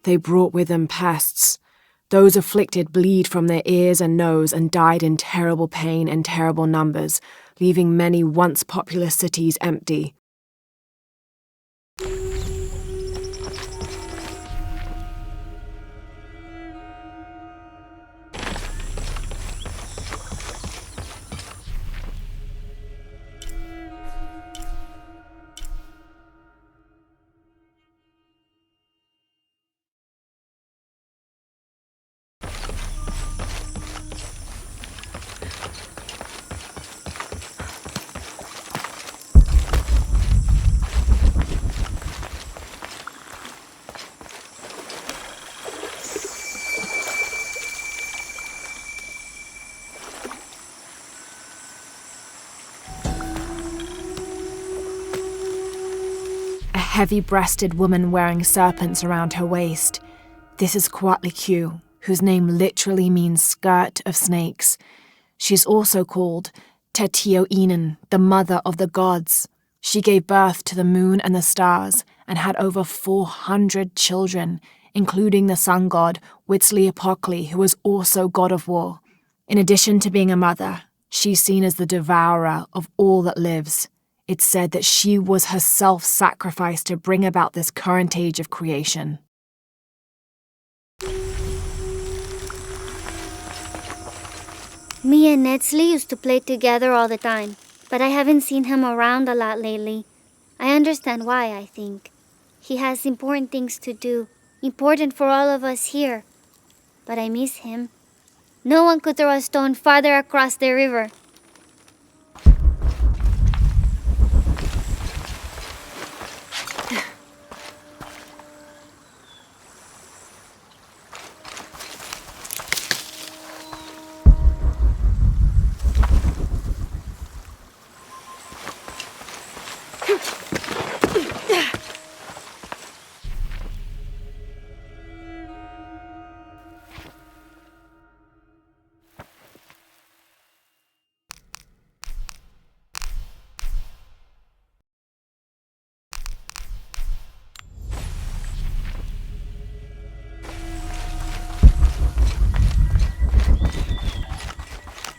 They brought with them pests. Those afflicted bleed from their ears and nose and died in terrible pain and terrible numbers, leaving many once populous cities empty. A heavy-breasted woman wearing serpents around her waist. This is Coatlicue, whose name literally means skirt of snakes. She's also called Tetioinen, the mother of the gods. She gave birth to the moon and the stars and had over 400 children, including the sun god Huitzilopochtli, who was also god of war. In addition to being a mother, she's seen as the devourer of all that lives. It's said that she was herself sacrificed to bring about this current age of creation. Me and Nedsley used to play together all the time, but I haven't seen him around a lot lately. I understand why, I think. He has important things to do, important for all of us here. But I miss him. No one could throw a stone farther across the river.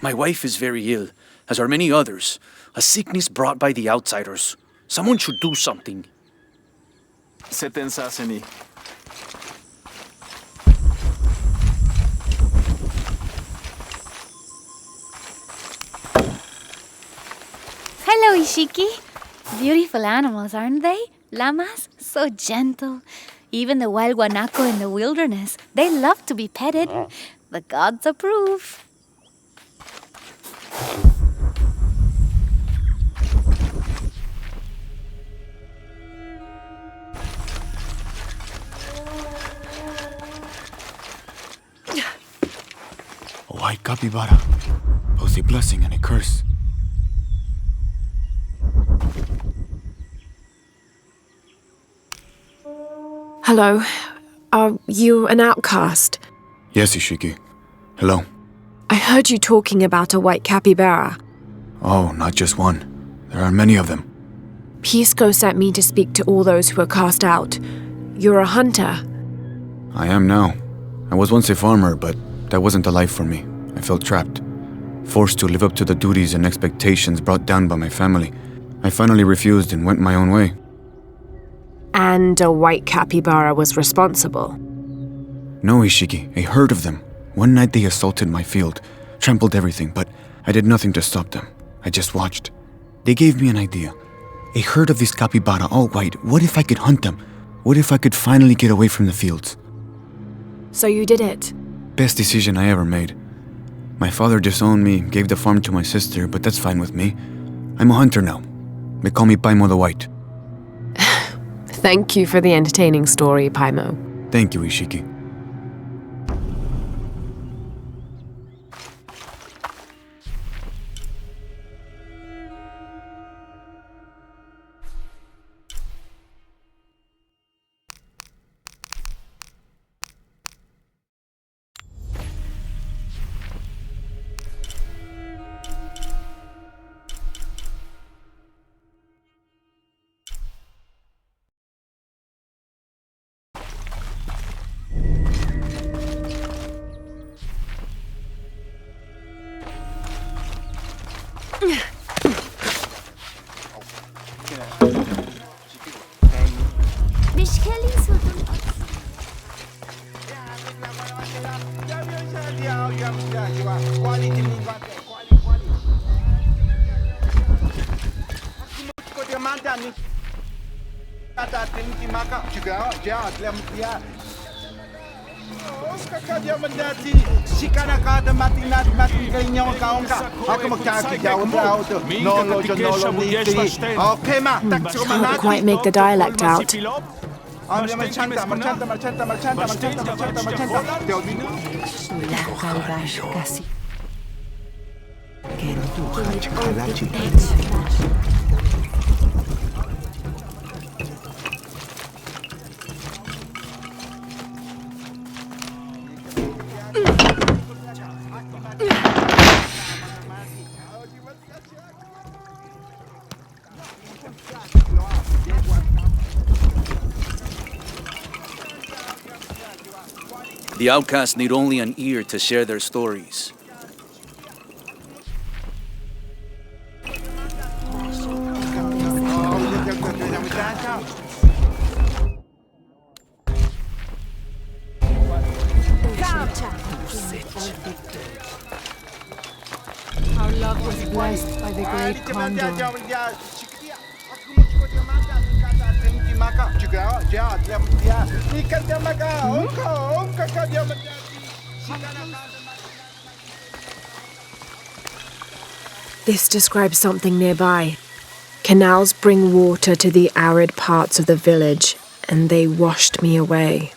My wife is very ill, as are many others. A sickness brought by the outsiders. Someone should do something. Seten Saseni. Hello, Ishiki. Beautiful animals, aren't they? Llamas, so gentle. Even the wild guanaco in the wilderness, they love to be petted. The gods approve. A white capybara, both a blessing and a curse. Hello. Are you an outcast? Yes, Ishiki. Hello. I heard you talking about a white capybara. Oh, not just one. There are many of them. Pisco sent me to speak to all those who are cast out. You're a hunter. I am now. I was once a farmer, but that wasn't the life for me. I felt trapped. Forced to live up to the duties and expectations brought down by my family. I finally refused and went my own way. And a white capybara was responsible. No, Ishiki, a herd of them. One night they assaulted my field, trampled everything, but I did nothing to stop them. I just watched. They gave me an idea. A herd of these capybara, all white. What if I could hunt them? What if I could finally get away from the fields? So you did it. Best decision I ever made. My father disowned me, gave the farm to my sister, but that's fine with me. I'm a hunter now. They call me Paimo the White. Thank you for the entertaining story, Paimo. Thank you, Ishiki. Mishkeli sudun. Can't quite make the dialect out. The outcasts need only an ear to share their stories. Our love was blessed by the great condor. This describes something nearby. Canals bring water to the arid parts of the village, and they washed me away.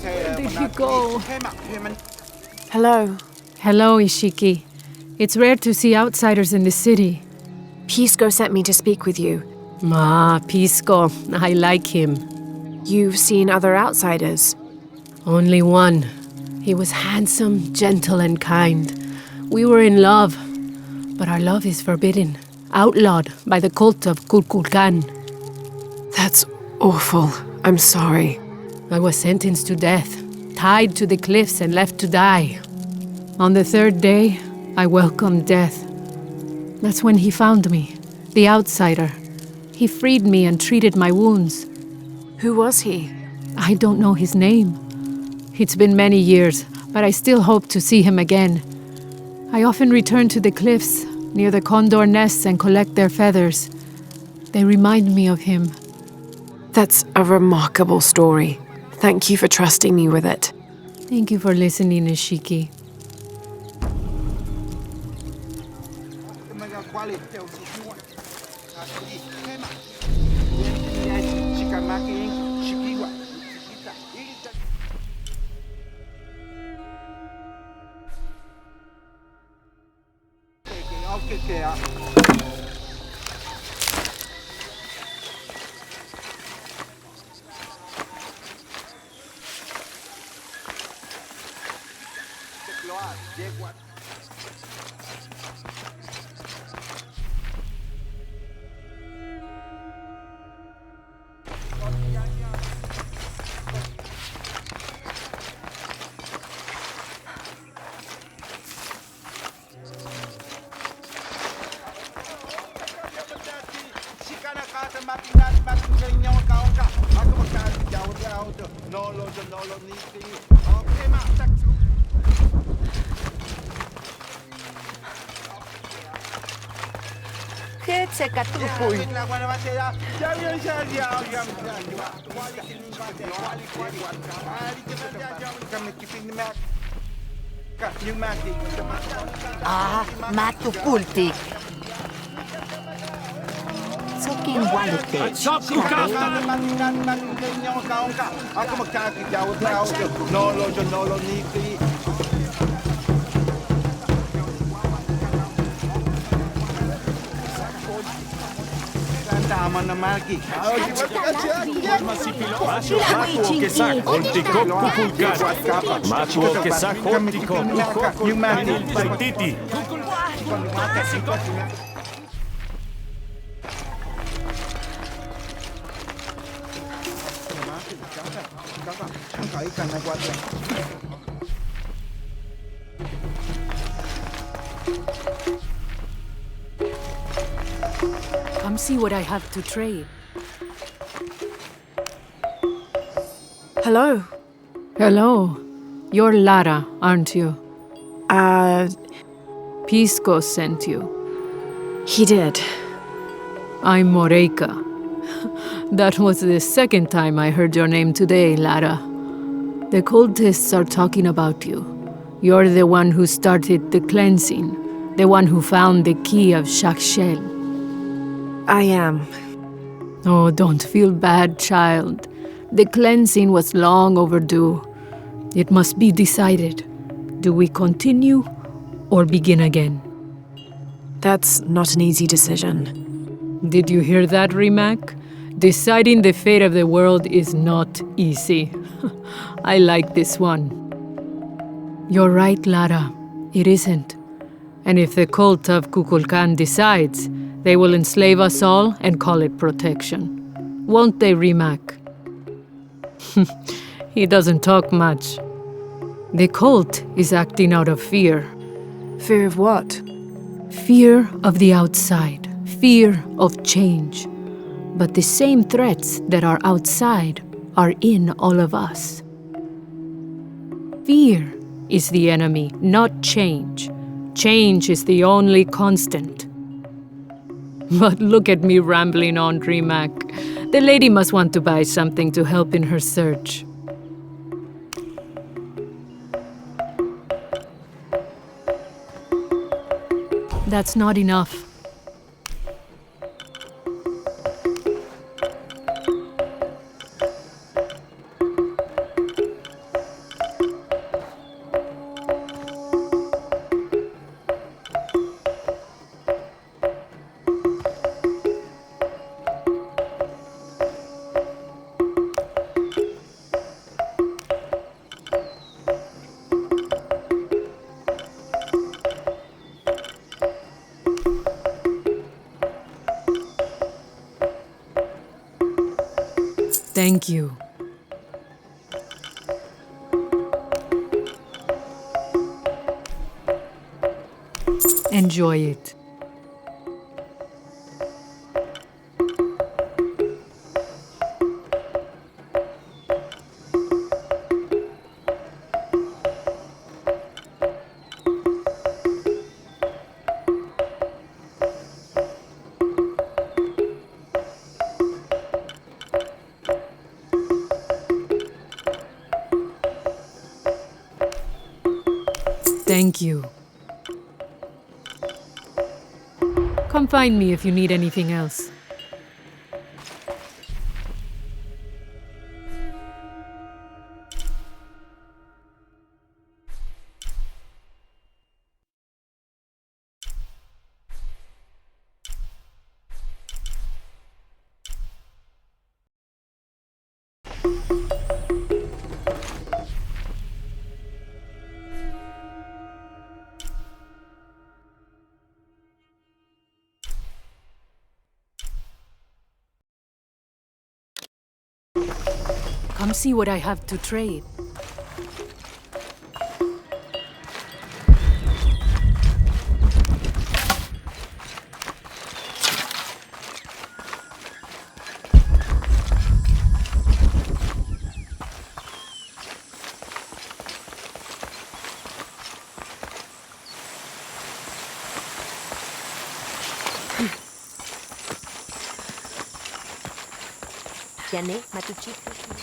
Where did he go? Hello. Hello, Ishiki. It's rare to see outsiders in the city. Pisco sent me to speak with you. Ah, Pisco. I like him. You've seen other outsiders. Only one. He was handsome, gentle, and kind. We were in love. But our love is forbidden, outlawed by the cult of Kukulkan. That's awful. I'm sorry. I was sentenced to death, tied to the cliffs and left to die. On the third day, I welcomed death. That's when he found me, the outsider. He freed me and treated my wounds. Who was he? I don't know his name. It's been many years, but I still hope to see him again. I often return to the cliffs, near the condor nests, and collect their feathers. They remind me of him. That's a remarkable story. Thank you for trusting me with it. Thank you for listening, Ishiki. Ah, matupulti. Sokin walite. ika nagwatla. Come see what I have to trade. Hello. Hello. You're Lara, aren't you? Pisco sent you. He did. I'm Moreika. That was the second time I heard your name today, Lara. The cultists are talking about you. You're the one who started the cleansing, the one who found the key of Shakshel. I am. Oh, don't feel bad, child. The cleansing was long overdue. It must be decided. Do we continue or begin again? That's not an easy decision. Did you hear that, Rimac? Deciding the fate of the world is not easy. I like this one. You're right, Lara. It isn't. And if the cult of Kukulkan decides, they will enslave us all and call it protection. Won't they, Rimac? He doesn't talk much. The cult is acting out of fear. Fear of what? Fear of the outside. Fear of change. But the same threats that are outside are in all of us. Fear is the enemy, not change. Change is the only constant. But look at me rambling on, Rimac. The lady must want to buy something to help in her search. That's not enough. Thank you. Enjoy it. Thank you. Come find me if you need anything else. Come see what I have to trade. Tiene, Matuchito.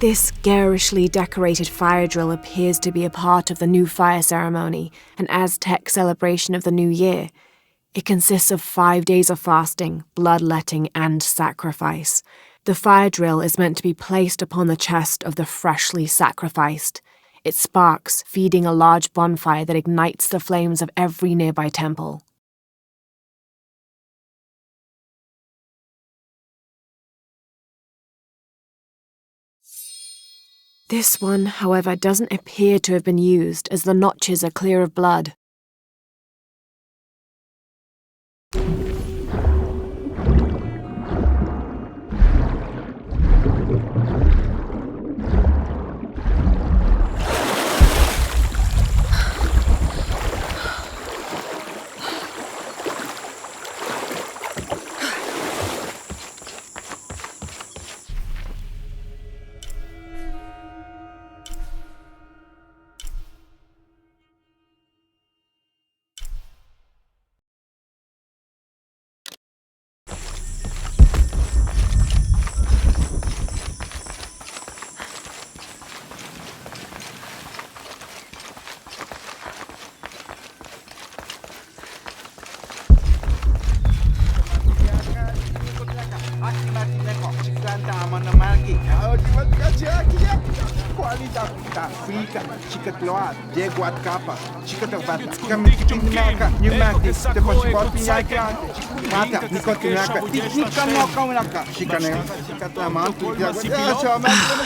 This garishly decorated fire drill appears to be a part of the new fire ceremony, an Aztec celebration of the new year. It consists of 5 days of fasting, bloodletting, and sacrifice. The fire drill is meant to be placed upon the chest of the freshly sacrificed. It sparks, feeding a large bonfire that ignites the flames of every nearby temple. This one, however, doesn't appear to have been used, as the notches are clear of blood.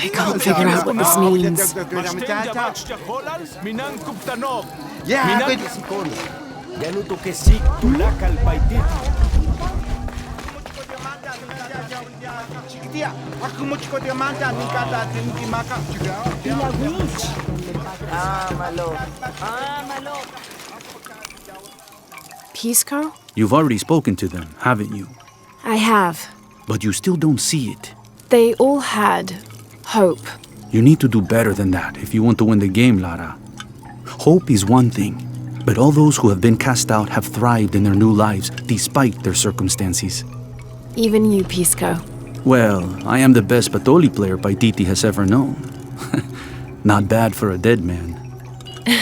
I can't figure out what this means. Pisco? You've already spoken to them, haven't you? I have. But you still don't see it. They all had hope. You need to do better than that if you want to win the game, Lara. Hope is one thing, but all those who have been cast out have thrived in their new lives despite their circumstances. Even you, Pisco. Well, I am the best Patoli player Paititi has ever known. Not bad for a dead man.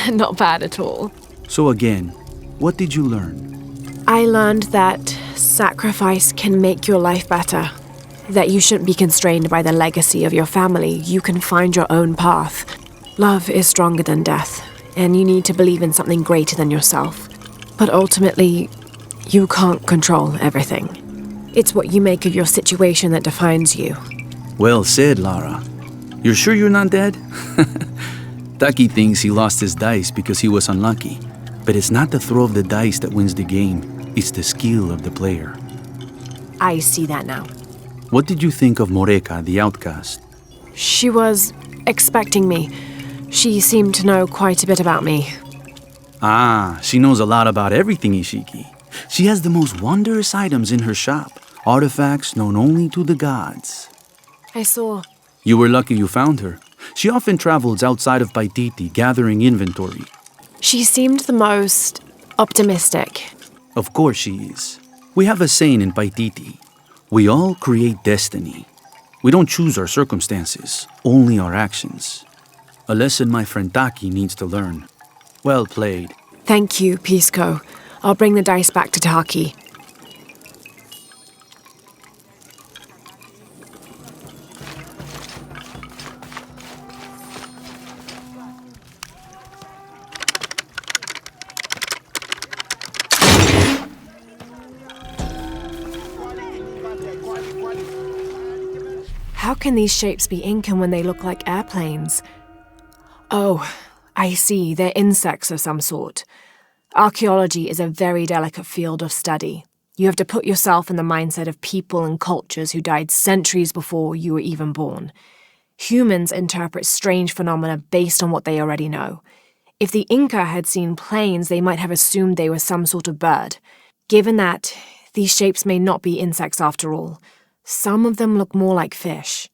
Not bad at all. So again, what did you learn? I learned that sacrifice can make your life better. That you shouldn't be constrained by the legacy of your family. You can find your own path. Love is stronger than death, and you need to believe in something greater than yourself. But ultimately, you can't control everything. It's what you make of your situation that defines you. Well said, Lara. You're sure you're not dead? Taki thinks he lost his dice because he was unlucky. But it's not the throw of the dice that wins the game. It's the skill of the player. I see that now. What did you think of Moreka, the outcast? She was expecting me. She seemed to know quite a bit about me. Ah, she knows a lot about everything, Ishiki. She has the most wondrous items in her shop. Artifacts known only to the gods. I saw. You were lucky you found her. She often travels outside of Paititi, gathering inventory. She seemed the most optimistic. Of course she is. We have a saying in Paititi. We all create destiny. We don't choose our circumstances, only our actions. A lesson my friend Taki needs to learn. Well played. Thank you, Pisco. I'll bring the dice back to Taki. How can these shapes be Incan when they look like airplanes? Oh, I see. They're insects of some sort. Archaeology is a very delicate field of study. You have to put yourself in the mindset of people and cultures who died centuries before you were even born. Humans interpret strange phenomena based on what they already know. If the Inca had seen planes, they might have assumed they were some sort of bird. Given that, these shapes may not be insects after all. Some of them look more like fish.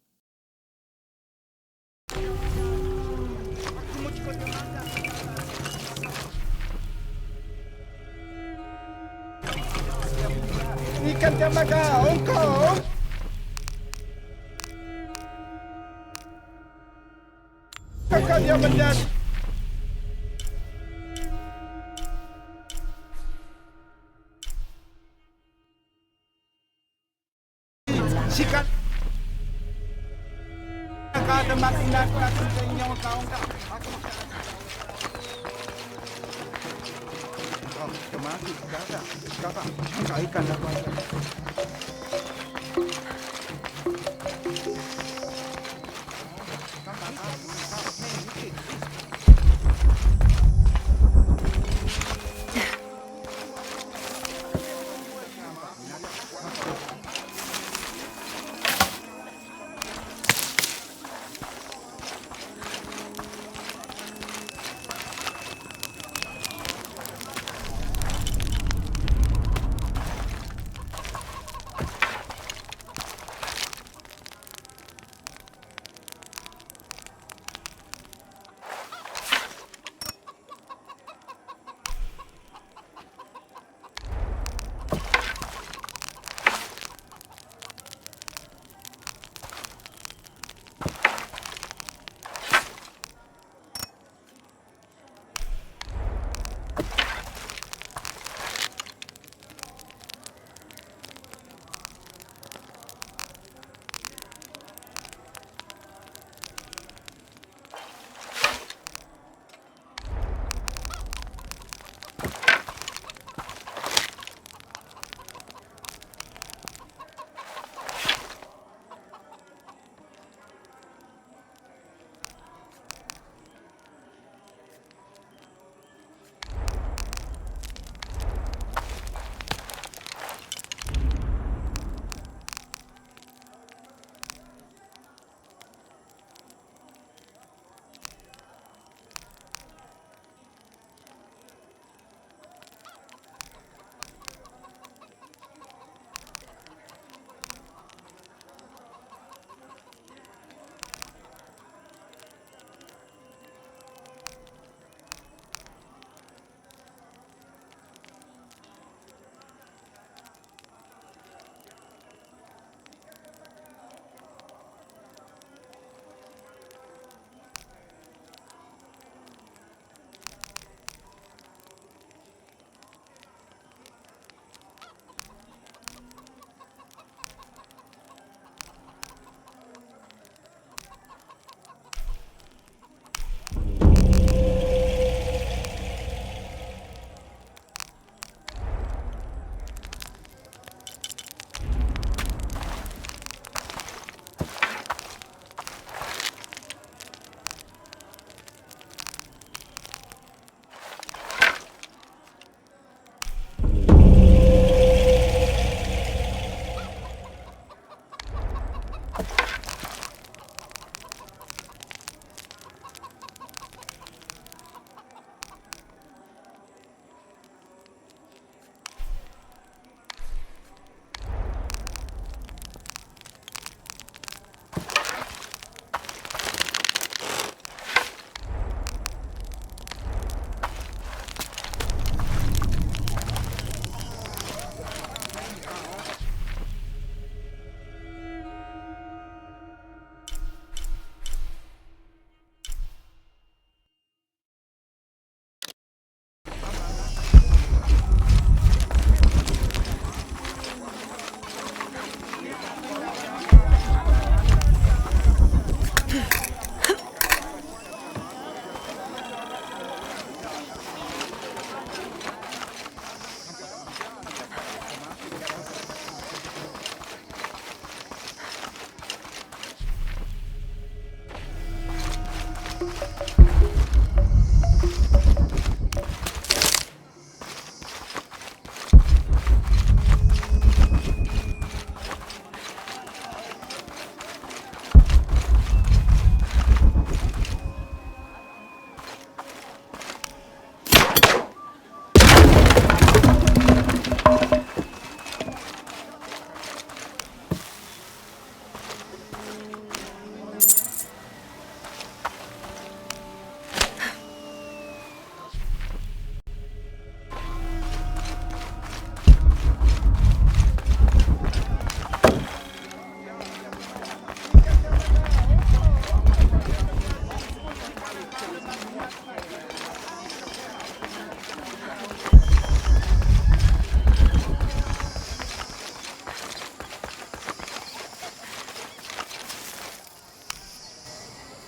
Kakak dia mendat. Sikat. Kakak ada makina kakak punya kawan kak. Oh, kemana kakak? Kakak, kakak ikan apa?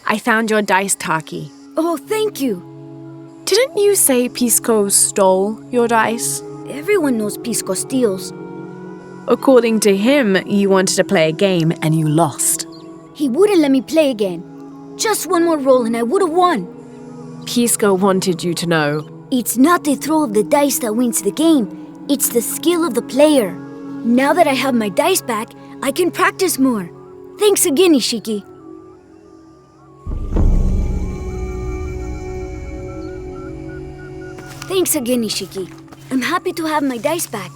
I found your dice, Taki. Oh, thank you. Didn't you say Pisco stole your dice? Everyone knows Pisco steals. According to him, you wanted to play a game and you lost. He wouldn't let me play again. Just one more roll and I would have won. Pisco wanted you to know. It's not the throw of the dice that wins the game. It's the skill of the player. Now that I have my dice back, I can practice more. Thanks again, Ishiki. Thanks again, Ishiki. I'm happy to have my dice back.